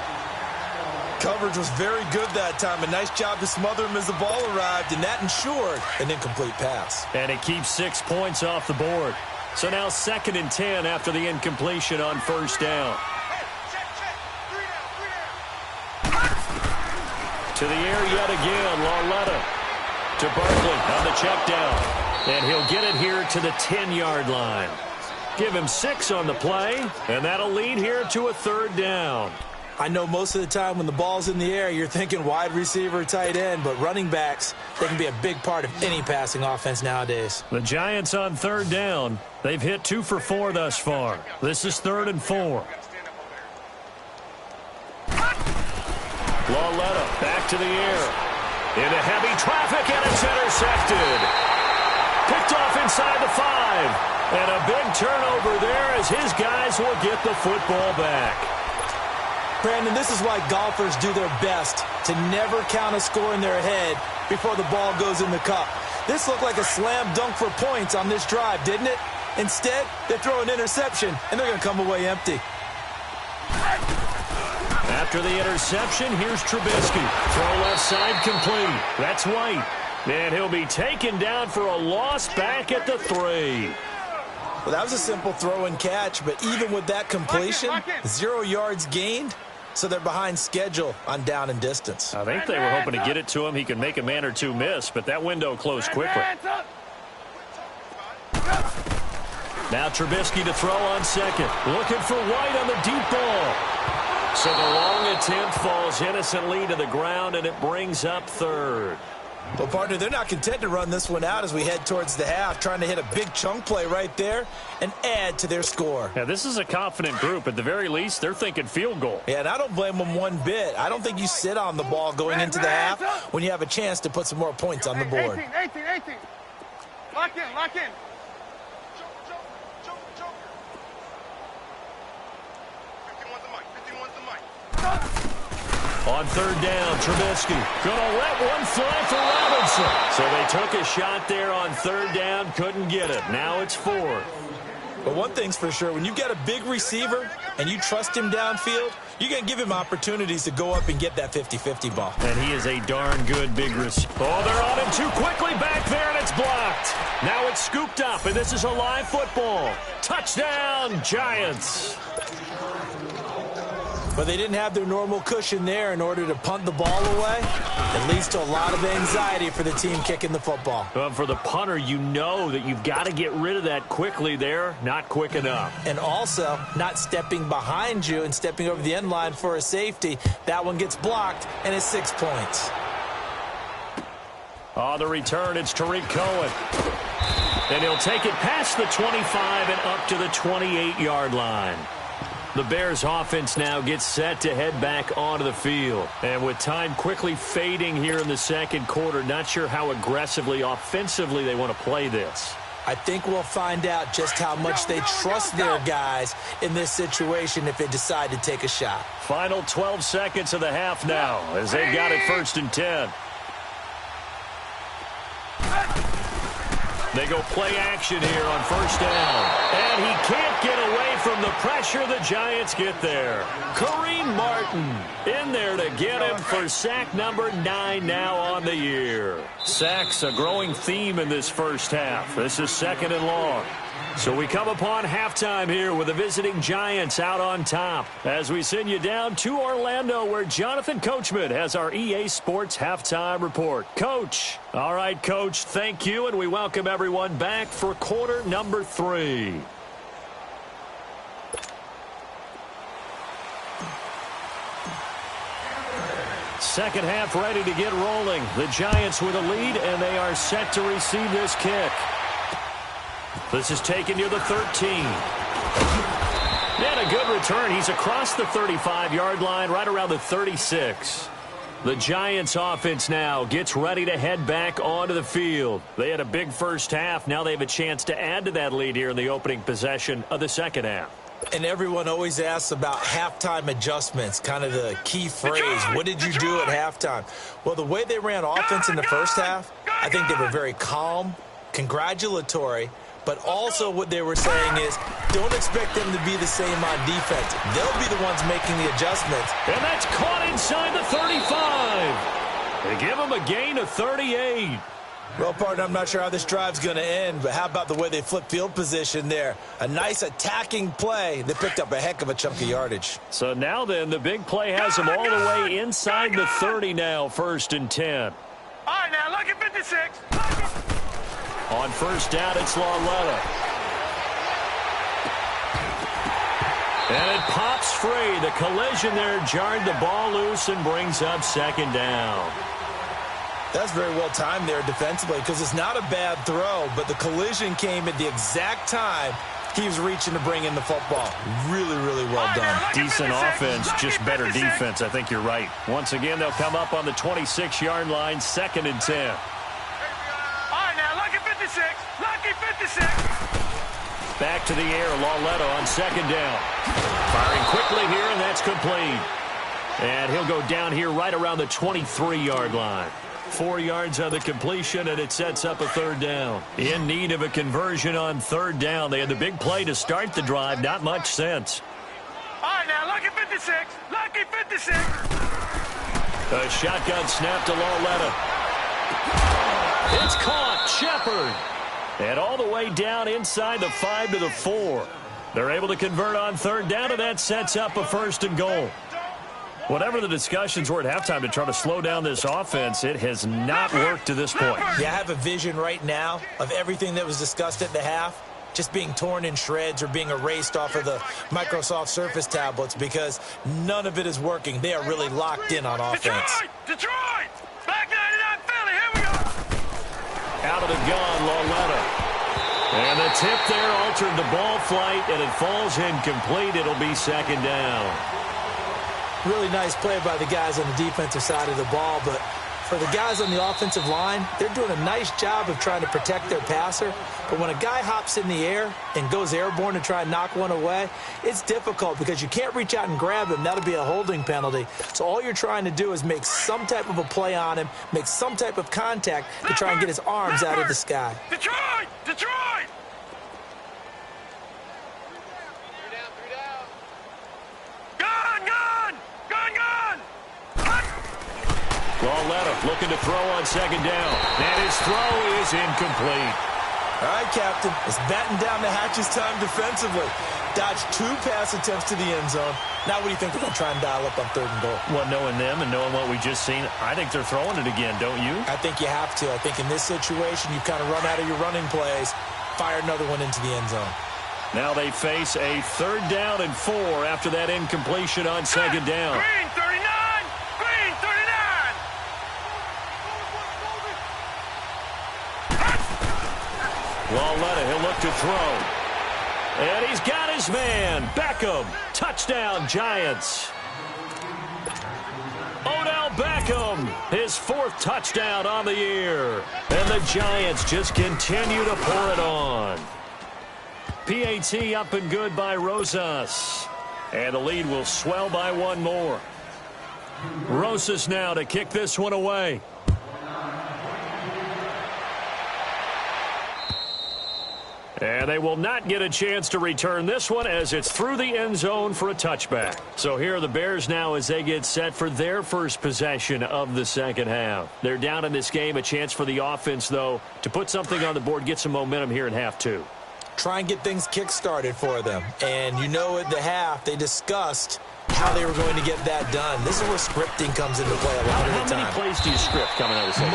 Coverage was very good that time. A nice job to smother him as the ball arrived, and that ensured an incomplete pass. And it keeps 6 points off the board. So now 2nd and 10 after the incompletion on 1st down. Check. 3 down. To the air yet again, Lauletta. To Barkley on the check down. And he'll get it here to the 10-yard line. Give him 6 on the play, and that'll lead here to a 3rd down. I know most of the time when the ball's in the air, you're thinking wide receiver, tight end, but running backs, they can be a big part of any passing offense nowadays. The Giants on 3rd down. They've hit 2 for 4 thus far. This is 3rd and 4. Lauletta back to the air. Into heavy traffic, and it's intercepted. Picked off inside the 5. And a big turnover there as his guys will get the football back. Brandon, this is why golfers do their best to never count a score in their head before the ball goes in the cup. This looked like a slam dunk for points on this drive, didn't it? Instead, they throw an interception, and they're going to come away empty. After the interception, here's Trubisky. Throw left side complete. That's White. And he'll be taken down for a loss back at the 3. Well, that was a simple throw and catch, but even with that completion, 0 yards gained, so they're behind schedule on down and distance. I think they were hoping to get it to him. He could make a man or two miss, but that window closed quickly. Now Trubisky to throw on 2nd. Looking for White on the deep ball. So the long attempt falls innocently to the ground, and it brings up 3rd. Well, partner, they're not content to run this one out as we head towards the half, trying to hit a big chunk play right there and add to their score. Yeah, this is a confident group. At the very least, they're thinking field goal. Yeah, and I don't blame them one bit. I don't think you sit on the ball going into the half when you have a chance to put some more points on the board. 18. Lock in. On 3rd down, Trubisky gonna let one fly for Robinson. So they took a shot there on 3rd down, couldn't get it. Now it's 4th. But one thing's for sure, when you get a big receiver and you trust him downfield, you're going to give him opportunities to go up and get that 50-50 ball. And he is a darn good big receiver. Oh, they're on him too quickly back there, and it's blocked. Now it's scooped up, and this is a live football. Touchdown, Giants. But they didn't have their normal cushion there in order to punt the ball away. It leads to a lot of anxiety for the team kicking the football. Well, for the punter, you know that you've got to get rid of that quickly there. Not quick enough. And also, not stepping behind you and stepping over the end line for a safety. That one gets blocked, and it's 6 points. On the return, it's Tariq Cohen. And he'll take it past the 25 and up to the 28-yard line. The Bears offense now gets set to head back onto the field. And with time quickly fading here in the second quarter, not sure how aggressively, offensively they want to play this. I think we'll find out just how much they trust their guys in this situation if they decide to take a shot. Final 12 seconds of the half now as they've got it 1st and 10. They go play action here on 1st down. And he can't get away from the pressure. The Giants get there. Kareem Martin in there to get him for sack number 9 now on the year. Sacks a growing theme in this first half. This is 2nd and long. So we come upon halftime here with the visiting Giants out on top as we send you down to Orlando where Jonathan Coachman has our EA Sports halftime report. Coach. All right, Coach, thank you, and we welcome everyone back for quarter number 3. Second half ready to get rolling. The Giants with a lead, and they are set to receive this kick. This is taken near the 13. And a good return. He's across the 35-yard line, right around the 36. The Giants offense now gets ready to head back onto the field. They had a big first half. Now they have a chance to add to that lead here in the opening possession of the second half. And everyone always asks about halftime adjustments, kind of the key phrase. What did you do at halftime? Well, the way they ran offense in the first half, I think they were very calm, congratulatory, but also what they were saying is don't expect them to be the same on defense. They'll be the ones making the adjustments. And that's caught inside the 35. They give them a gain of 38. Well, partner, I'm not sure how this drive's going to end, but how about the way they flip field position there? A nice attacking play. They picked up a heck of a chunk of yardage. So now then, the big play has them all the way inside the 30 now, 1st and 10. All right, now, look at 56. On 1st down, it's Lauletta. And it pops free. The collision there jarred the ball loose and brings up 2nd down. That's very well timed there defensively because it's not a bad throw, but the collision came at the exact time he was reaching to bring in the football. Really, really well done. Decent offense, just better defense. I think you're right. Once again, they'll come up on the 26-yard line, 2nd and 10. All right, now, lucky 56. Lucky 56. Back to the air, Lauletta on 2nd down. Firing quickly here, and that's complete. And he'll go down here right around the 23-yard line. 4 yards on the completion, and it sets up a 3rd down. In need of a conversion on 3rd down. They had the big play to start the drive. Not much sense. All right, now, lucky 56. Lucky 56. A shotgun snap to Lauletta. It's caught. Shepard. And all the way down inside the 5 to the 4. They're able to convert on 3rd down, and that sets up a 1st and goal. Whatever the discussions were at halftime to try to slow down this offense, it has not worked to this point. Yeah, I have a vision right now of everything that was discussed at the half just being torn in shreds or being erased off of the Microsoft Surface tablets because none of it is working. They are really locked in on offense. Detroit! Back 99 Philly, here we go! Out of the gun, Lauletta. And the tip there altered the ball flight, and it falls incomplete. It'll be 2nd down. Really nice play by the guys on the defensive side of the ball, but for the guys on the offensive line, they're doing a nice job of trying to protect their passer. But when a guy hops in the air and goes airborne to try and knock one away, it's difficult because you can't reach out and grab him. That'll be a holding penalty. So all you're trying to do is make some type of a play on him, make some type of contact to try and get his arms out of the sky. Detroit! Detroit! Lauletta looking to throw on 2nd down. And his throw is incomplete. All right, Captain. It's batting down the hatches time defensively. Dodged 2 pass attempts to the end zone. Now what do you think they're going to try and dial up on 3rd and goal? Well, knowing them and knowing what we just seen, I think they're throwing it again, don't you? I think you have to. I think in this situation, you've kind of run out of your running plays. Fire another one into the end zone. Now they face a 3rd down and 4 after that incompletion on 2nd down. Green 39! Green 39! Walletta, he'll look to throw. And he's got his man. Beckham. Touchdown, Giants. Odell Beckham, his 4th touchdown on the year. And the Giants just continue to pour it on. PAT up and good by Rosas. And the lead will swell by 1 more. Rosas now to kick this one away. And they will not get a chance to return this one as it's through the end zone for a touchback. So here are the Bears now as they get set for their first possession of the 2nd half. They're down in this game. A chance for the offense, though, to put something on the board, get some momentum here in half 2. Try and get things kick-started for them. And you know at the half, they discussed how they were going to get that done. This is where scripting comes into play a lot of the time. How many plays do you script coming out of the second?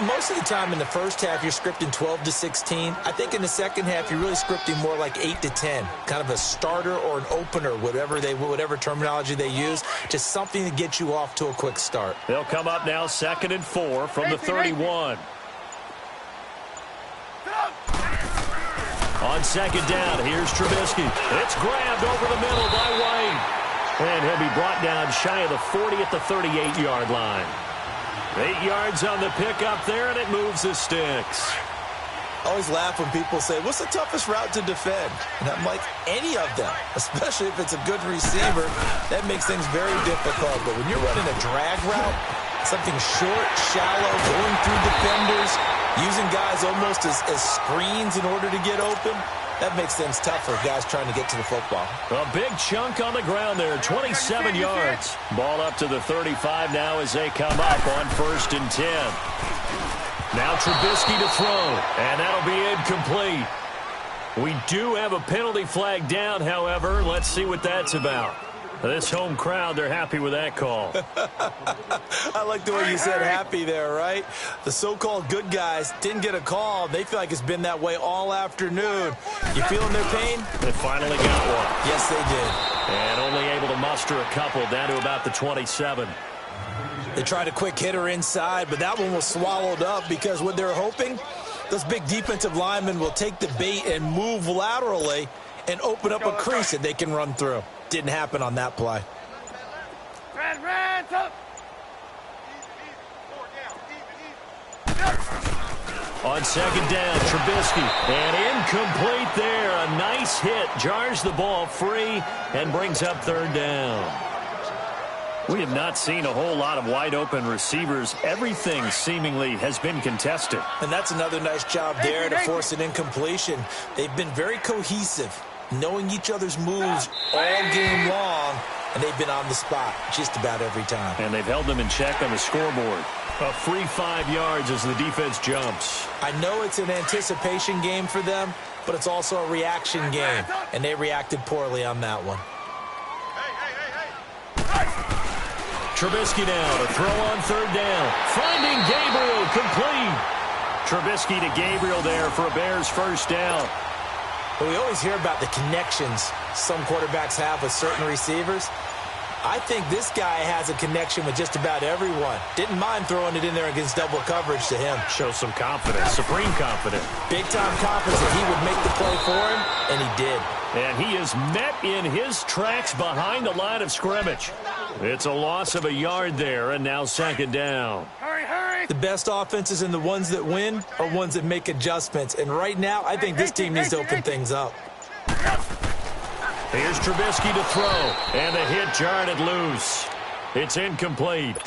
Most of the time in the first half, you're scripting 12 to 16. I think in the second half, you're really scripting more like 8 to 10. Kind of a starter or an opener, whatever terminology they use. Just something to get you off to a quick start. They'll come up now 2nd and 4 from the 31. On 2nd down, here's Trubisky. It's grabbed over the middle by White. And he'll be brought down shy of the 40 at the 38-yard line. 8 yards on the pickup there, and it moves the sticks. I always laugh when people say, what's the toughest route to defend? And I'm like, any of them, especially if it's a good receiver. That makes things very difficult. But when you're running a drag route, something short, shallow, going through defenders, using guys almost as screens in order to get open, that makes things tough for guys trying to get to the football. A big chunk on the ground there, 27 yards. Ball up to the 35 now as they come up on 1st and 10. Now Trubisky to throw, and that'll be incomplete. We do have a penalty flag down, however. Let's see what that's about. This home crowd, they're happy with that call. I like the way you said happy there, right? The so-called good guys didn't get a call. They feel like it's been that way all afternoon. You feeling their pain? They finally got one. Yes, they did. And only able to muster a couple down to about the 27. They tried a quick hitter inside, but that one was swallowed up because what they're hoping, those big defensive linemen will take the bait and move laterally and open up a crease that they can run through. Didn't happen on that play. On 2nd down, Trubisky. And incomplete there. A nice hit. Jars the ball free and brings up 3rd down. We have not seen a whole lot of wide-open receivers. Everything seemingly has been contested. And that's another nice job there to force an incompletion. They've been very cohesive, knowing each other's moves all game long, and they've been on the spot just about every time. And they've held them in check on the scoreboard. A free 5 yards as the defense jumps. I know it's an anticipation game for them, but it's also a reaction game, and they reacted poorly on that one. Trubisky now to throw on 3rd down. Finding Gabriel, complete. Trubisky to Gabriel there for a Bears 1st down. But we always hear about the connections some quarterbacks have with certain receivers. I think this guy has a connection with just about everyone. Didn't mind throwing it in there against double coverage to him. Shows some confidence, supreme confidence. Big-time confidence that he would make the play for him, and he did. And he is met in his tracks behind the line of scrimmage. It's a loss of a yard there, and now 2nd down. Hurry, hurry! The best offenses and the ones that win are ones that make adjustments. And right now, I think this team needs to open things up. Here's Trubisky to throw, and the hit jarred it loose. It's incomplete.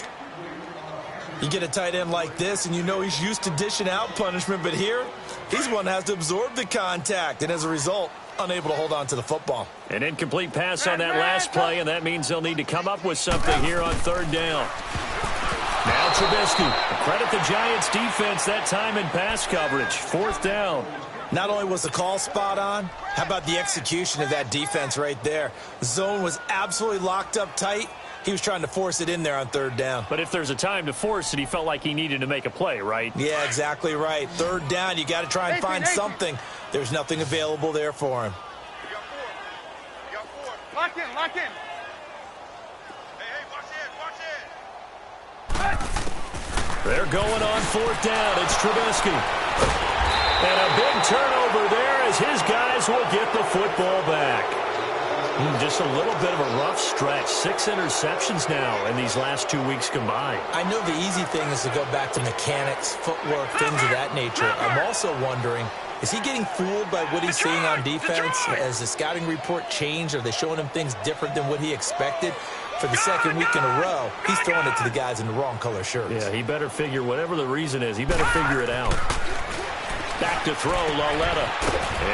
You get a tight end like this, and you know he's used to dishing out punishment, but here, he's one that has to absorb the contact, and as a result, unable to hold on to the football. An incomplete pass on that last play, and that means they'll need to come up with something here on 3rd down. Now Trubisky. Credit the Giants defense that time in pass coverage. 4th down. Not only was the call spot on, how about the execution of that defense right there? The zone was absolutely locked up tight. He was trying to force it in there on third down. But if there's a time to force it, he felt like he needed to make a play, right? Yeah, exactly right. Third down, you got to try and find something. There's nothing available there for him. You got four. Lock in, lock in. Hey, watch it. They're going on fourth down. It's Trubisky. And a big turnover there as his guys will get the football back. Just a little bit of a rough stretch. 6 interceptions now in these last 2 weeks combined. I know the easy thing is to go back to mechanics, footwork, things of that nature. I'm also wondering, is he getting fooled by what he's seeing on defense? Has the scouting report changed? Are they showing him things different than what he expected? For the second week in a row, he's throwing it to the guys in the wrong color shirts. Yeah, he better figure, whatever the reason is, he better figure it out. Back to throw, Lauletta.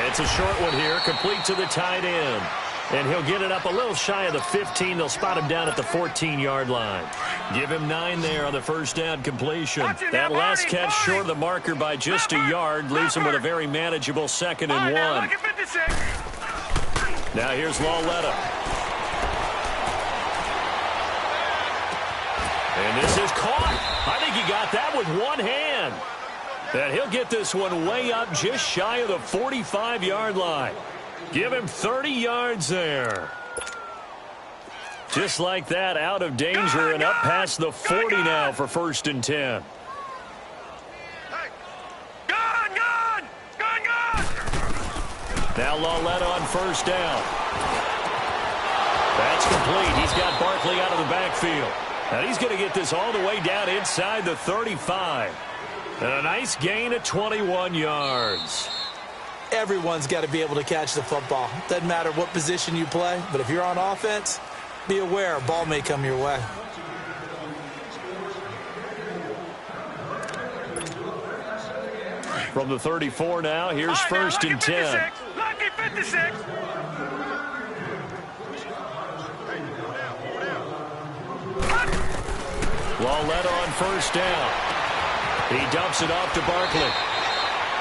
It's a short one here, complete to the tight end. And he'll get it up a little shy of the 15. They'll spot him down at the 14-yard line. Give him 9 there on the first down completion. That last catch short of the marker by just a yard leaves him with a very manageable 2nd and 1. Now here's Lauletta. And this is caught. I think he got that with one hand. And he'll get this one way up just shy of the 45-yard line. Give him 30 yards there. Just like that, out of danger and up past the 40 now for 1st and 10. Now Lauletta on first down. That's complete. He's got Barkley out of the backfield. And he's going to get this all the way down inside the 35. And a nice gain of 21 yards. Everyone's got to be able to catch the football. Doesn't matter what position you play, but if you're on offense, be aware a ball may come your way. From the 34 now, here's 1st and 10. Lucky 56. Lauletta on first down. He dumps it off to Barkley.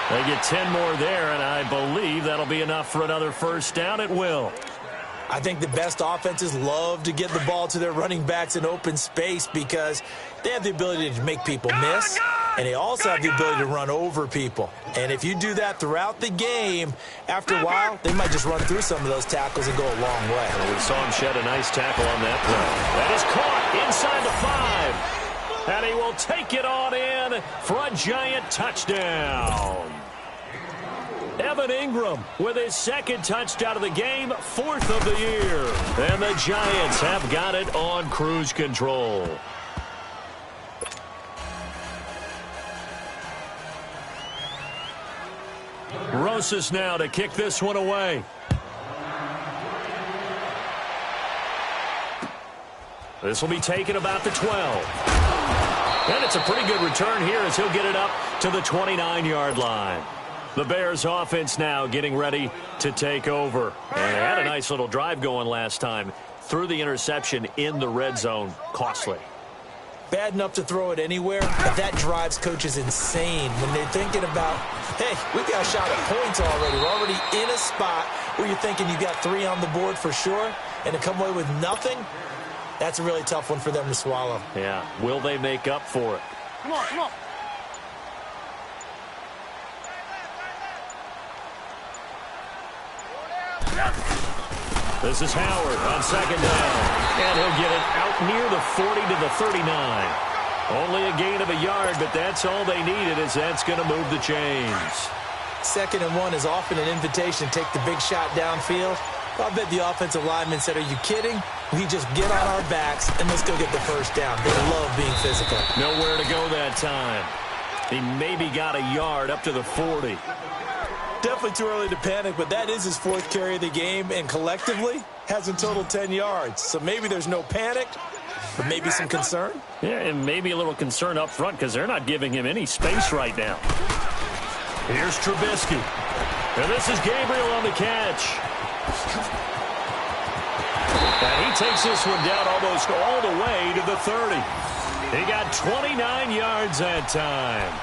They get 10 more there, and I believe that'll be enough for another first down. It will. I think the best offenses love to get the ball to their running backs in open space because they have the ability to make people miss, and they also have the ability to run over people. And if you do that throughout the game, after a while, they might just run through some of those tackles and go a long way. Well, we saw him shed a nice tackle on that play. That is caught inside the 5. And he will take it on in for a giant touchdown. Evan Ingram with his 2nd touchdown of the game, 4th of the year. And the Giants have got it on cruise control. Rosas now to kick this one away. This will be taken about the 12. And it's a pretty good return here as he'll get it up to the 29-yard line. The Bears offense now getting ready to take over. And they had a nice little drive going last time. Threw the interception in the red zone. Costly. Bad enough to throw it anywhere, but that drives coaches insane when they're thinking about, hey, we got a shot at points already. We're already in a spot where you're thinking you got 3 on the board for sure, and to come away with nothing, that's a really tough one for them to swallow. Yeah. Will they make up for it? Come on, come on. This is Howard on 2nd down. And he'll get it out near the 40 to the 39. Only a gain of a yard, but that's all they needed as that's going to move the chains. 2nd and 1 is often an invitation to take the big shot downfield. I bet the offensive lineman said, are you kidding? We just get on our backs and let's go get the first down. They love being physical. Nowhere to go that time. He maybe got a yard up to the 40. Definitely too early to panic, but that is his 4th carry of the game, and collectively has in total 10 yards. So maybe there's no panic, but maybe some concern. Yeah, and maybe a little concern up front because they're not giving him any space right now. Here's Trubisky. And this is Gabriel on the catch. And he takes this one down almost all the way to the 30. He got 29 yards that time.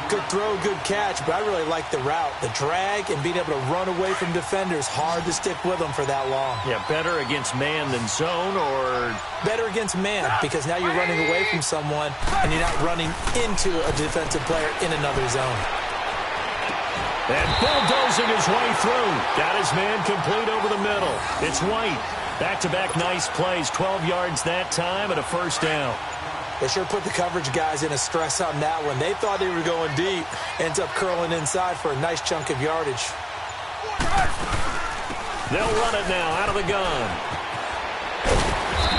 Good throw, good catch, but I really like the route. The drag and being able to run away from defenders, hard to stick with them for that long. Yeah, better against man than zone, or? Better against man, because now you're running away from someone and you're not running into a defensive player in another zone. And bulldozing his way through. Got his man complete over the middle. It's White. Back-to-back nice plays, 12 yards that time and a first down. They sure put the coverage guys in a stress on that one. They thought they were going deep. Ends up curling inside for a nice chunk of yardage. They'll run it now out of the gun.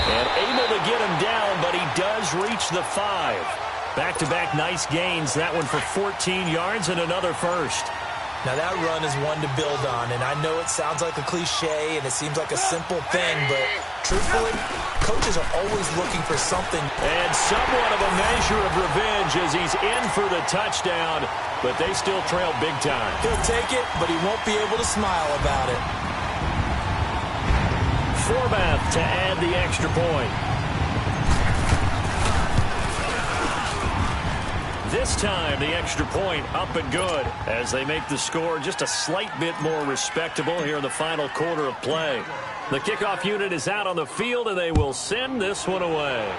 And able to get him down, but he does reach the 5. Back-to-back nice gains. That one for 14 yards and another first. Now that run is one to build on, and I know it sounds like a cliche and it seems like a simple thing, but truthfully, coaches are always looking for something. And somewhat of a measure of revenge as he's in for the touchdown, but they still trail big time. He'll take it, but he won't be able to smile about it. Forbath to add the extra point. This time, the extra point up and good as they make the score just a slight bit more respectable here in the final quarter of play. The kickoff unit is out on the field, and they will send this one away.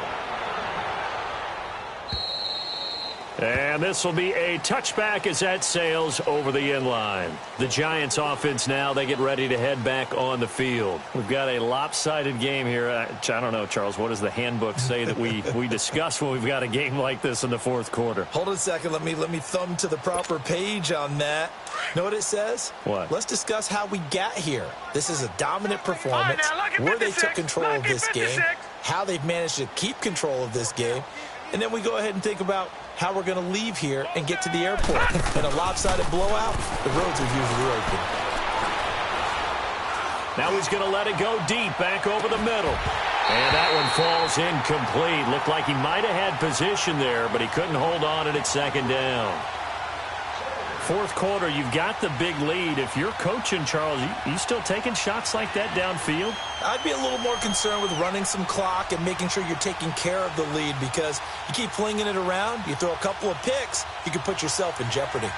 And this will be a touchback as that sails over the end line. The Giants offense now, they get ready to head back on the field. We've got a lopsided game here. I don't know, Charles, what does the handbook say that we discuss when we've got a game like this in the fourth quarter? Hold on a second. Let me thumb to the proper page on that. Know what it says? What? Let's discuss how we got here. This is a dominant performance, where they took control of this game, how they've managed to keep control of this game, and then we go ahead and think about how we're going to leave here and get to the airport. In a lopsided blowout, the roads are usually open. Now he's going to let it go deep, back over the middle. And that one falls incomplete. Looked like he might have had position there, but he couldn't hold on and it's second down. Fourth quarter, you've got the big lead. If you're coaching, Charles, you still taking shots like that downfield? I'd be a little more concerned with running some clock and making sure you're taking care of the lead, because you keep flinging it around, you throw a couple of picks, you can put yourself in jeopardy.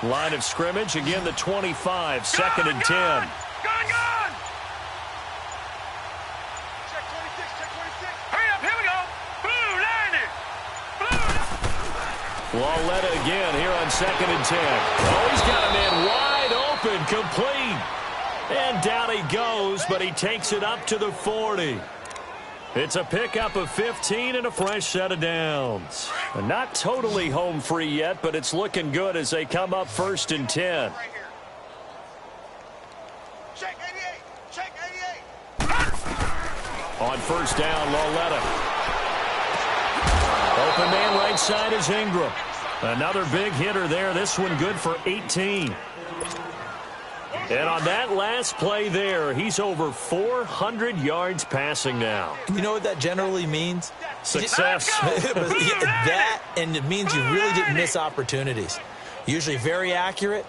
Line of scrimmage, again the 25, second and 10. Lauletta again here on second and 10. Oh, he's got a man wide open, complete. And down he goes, but he takes it up to the 40. It's a pickup of 15 and a fresh set of downs. Not totally home free yet, but it's looking good as they come up first and 10. On first down, Lauletta. Open man right side is Ingram. Another big hitter there. This one good for 18. And on that last play there, he's over 400 yards passing now. You know what that generally means? Success. That, and it means you really didn't miss opportunities. Usually very accurate.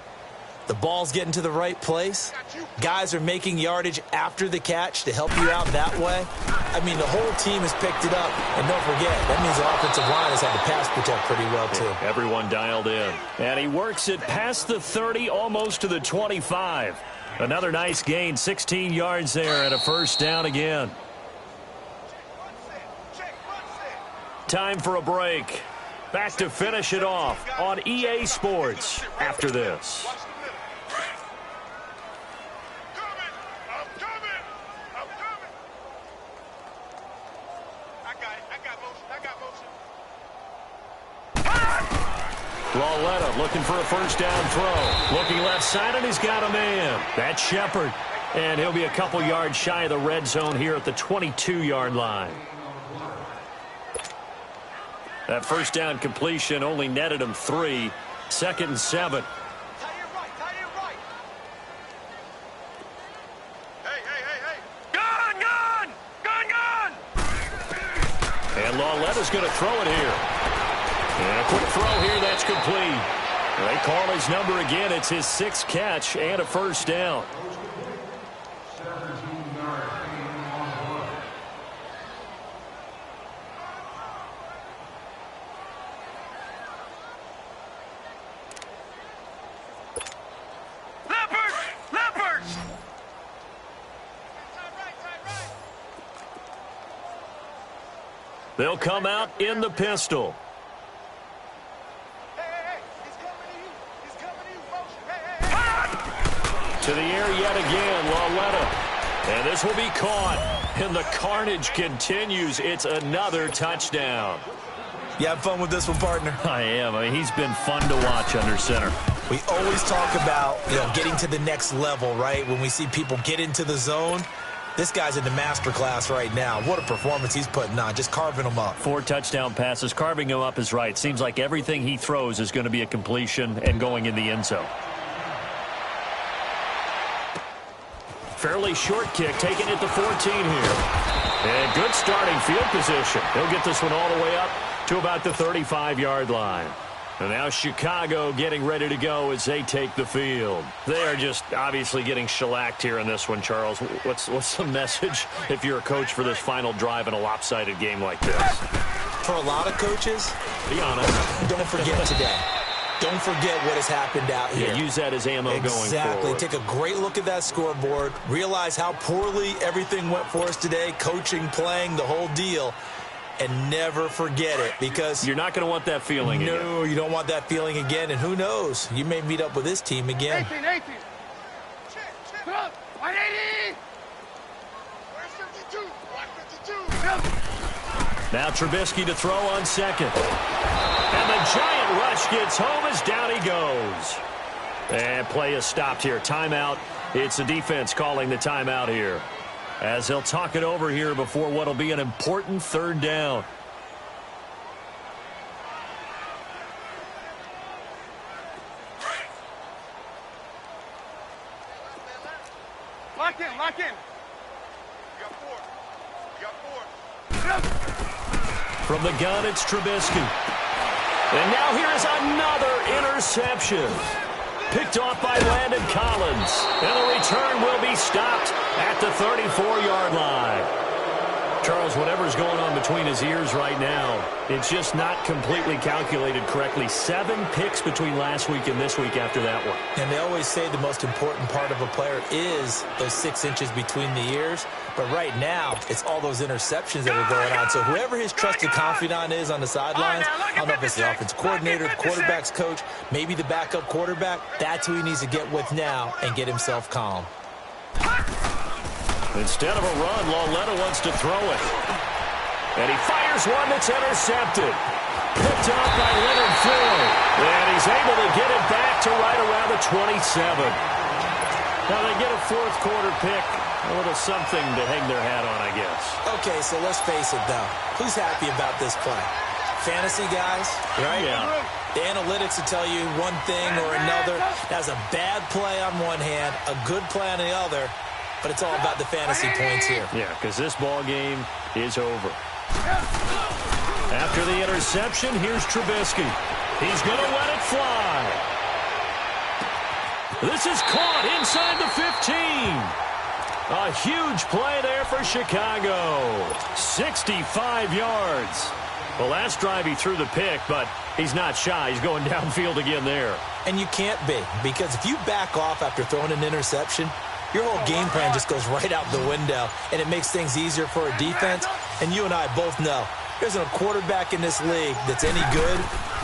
The ball's getting to the right place. Guys are making yardage after the catch to help you out that way. I mean, the whole team has picked it up. And don't forget, that means the offensive line has had to pass protect pretty well, too. Everyone dialed in. And he works it past the 30, almost to the 25. Another nice gain, 16 yards there, and a first down again. Time for a break. Back to finish it off on EA Sports after this. Lauletta looking for a first down throw. Looking left side, and he's got a man. That's Shepard. And he'll be a couple yards shy of the red zone here at the 22-yard line. That first down completion only netted him 3. Second and 7. And Lauletta's going to throw it here. And a quick throw here, that's complete. They call his number again. It's his 6th catch and a first down. They'll come out in the pistol. To the air yet again, Laletta. And this will be caught. And the carnage continues. It's another touchdown. You have fun with this one, partner? I am. I mean, he's been fun to watch under center. We always talk about, getting to the next level, right? When we see people get into the zone, this guy's in the master class right now. What a performance he's putting on, just carving them up. 4 touchdown passes. Carving him up is right. Seems like everything he throws is going to be a completion and going in the end zone. Fairly short kick, taking it to 14 here. And good starting field position. He'll get this one all the way up to about the 35-yard line. And now Chicago getting ready to go as they take the field. They are just obviously getting shellacked here in this one, Charles. What's the message if you're a coach for this final drive in a lopsided game like this? For a lot of coaches, be honest, don't forget today. Don't forget what has happened out here. Yeah, use that as ammo going forward. Exactly. Take a great look at that scoreboard. Realize how poorly everything went for us today. Coaching, playing, the whole deal. And never forget it, because you're not going to want that feeling again. No, you don't want that feeling again. And who knows? You may meet up with this team again. 18. 180. Now Trubisky to throw on second. And the giant rush gets home as down he goes. And play is stopped here. Timeout. It's the defense calling the timeout here, as they'll talk it over here before what will be an important third down. Lock in. You got four. From the gun, it's Trubisky. And now here's another interception. Picked off by Landon Collins. And the return will be stopped at the 34-yard line. Charles, whatever's going on between his ears right now, it's just not completely calculated correctly. 7 picks between last week and this week after that one. And they always say the most important part of a player is those 6 inches between the ears. But right now, it's all those interceptions that are going on. So whoever his trusted confidant is on the sidelines, I don't know if it's the offensive coordinator, the quarterback's coach, maybe the backup quarterback, that's who he needs to get with now and get himself calm. Instead of a run, Laletta wants to throw it. And he fires one that's intercepted. Picked off by Leonard Floyd. And he's able to get it back to right around the 27. Now they get a fourth quarter pick. A little something to hang their hat on, I guess. Okay, so let's face it, though. Who's happy about this play? Fantasy guys, right? Yeah. The analytics will tell you one thing or another. That's a bad play on one hand, a good play on the other. But it's all about the fantasy points here. Yeah, because this ball game is over. After the interception, here's Trubisky. He's going to let it fly. This is caught inside the 15. A huge play there for Chicago. 65 yards. The last drive he threw the pick, but he's not shy. He's going downfield again there. And you can't be, because if you back off after throwing an interception, your whole game plan just goes right out the window, and it makes things easier for a defense. And you and I both know there's a quarterback in this league that's any good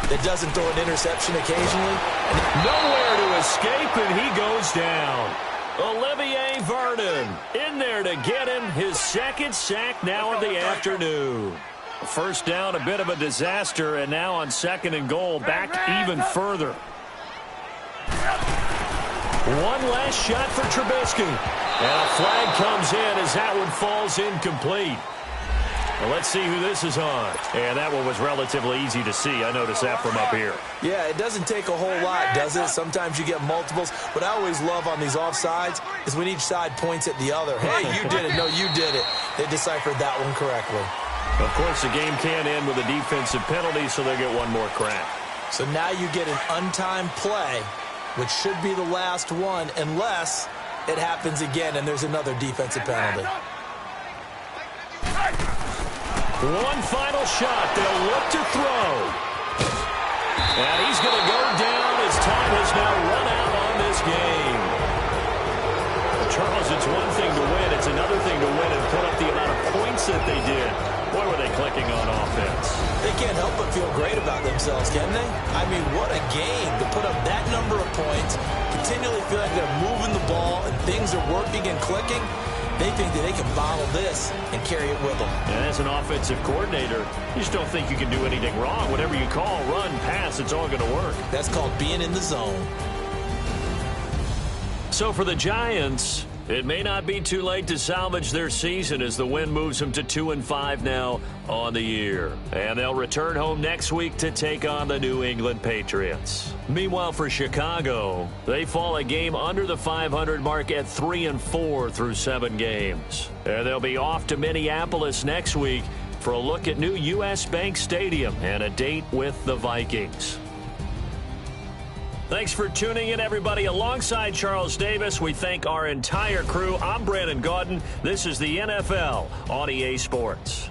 that doesn't throw an interception occasionally. Nowhere to escape, and he goes down. Olivier Vernon in there to get him his second sack now of the afternoon. First down, a bit of a disaster, and now on 2nd and goal, back even further. One last shot for Trubisky. And a flag comes in as that one falls incomplete. Well, let's see who this is on. And that one was relatively easy to see. I noticed that from up here. Yeah, it doesn't take a whole lot, does it? Sometimes you get multiples. What I always love on these offsides is when each side points at the other. Hey, you did it. No, you did it. They deciphered that one correctly. Of course, the game can end with a defensive penalty, so they'll get one more crack. So now you get an untimed play, which should be the last one, unless it happens again and there's another defensive penalty. One final shot. They'll look to throw. And he's going to go down as time has now run out on this game. Charles, it's one thing to win. It's another thing to win and put up the amount of points that they did. Boy, were they clicking on offense. They can't help but feel great about themselves, can they? I mean, what a game to put up that number of points, continually feel like they're moving the ball and things are working and clicking. They think that they can bottle this and carry it with them. And as an offensive coordinator, you just don't think you can do anything wrong. Whatever you call, run, pass, it's all going to work. That's called being in the zone. So for the Giants, it may not be too late to salvage their season as the win moves them to 2-5 now on the year. And they'll return home next week to take on the New England Patriots. Meanwhile, for Chicago, they fall a game under the 500 mark at 3-4 through 7 games. And they'll be off to Minneapolis next week for a look at new U.S. Bank Stadium and a date with the Vikings. Thanks for tuning in, everybody. Alongside Charles Davis, we thank our entire crew. I'm Brandon Gaudin. This is the NFL on EA Sports.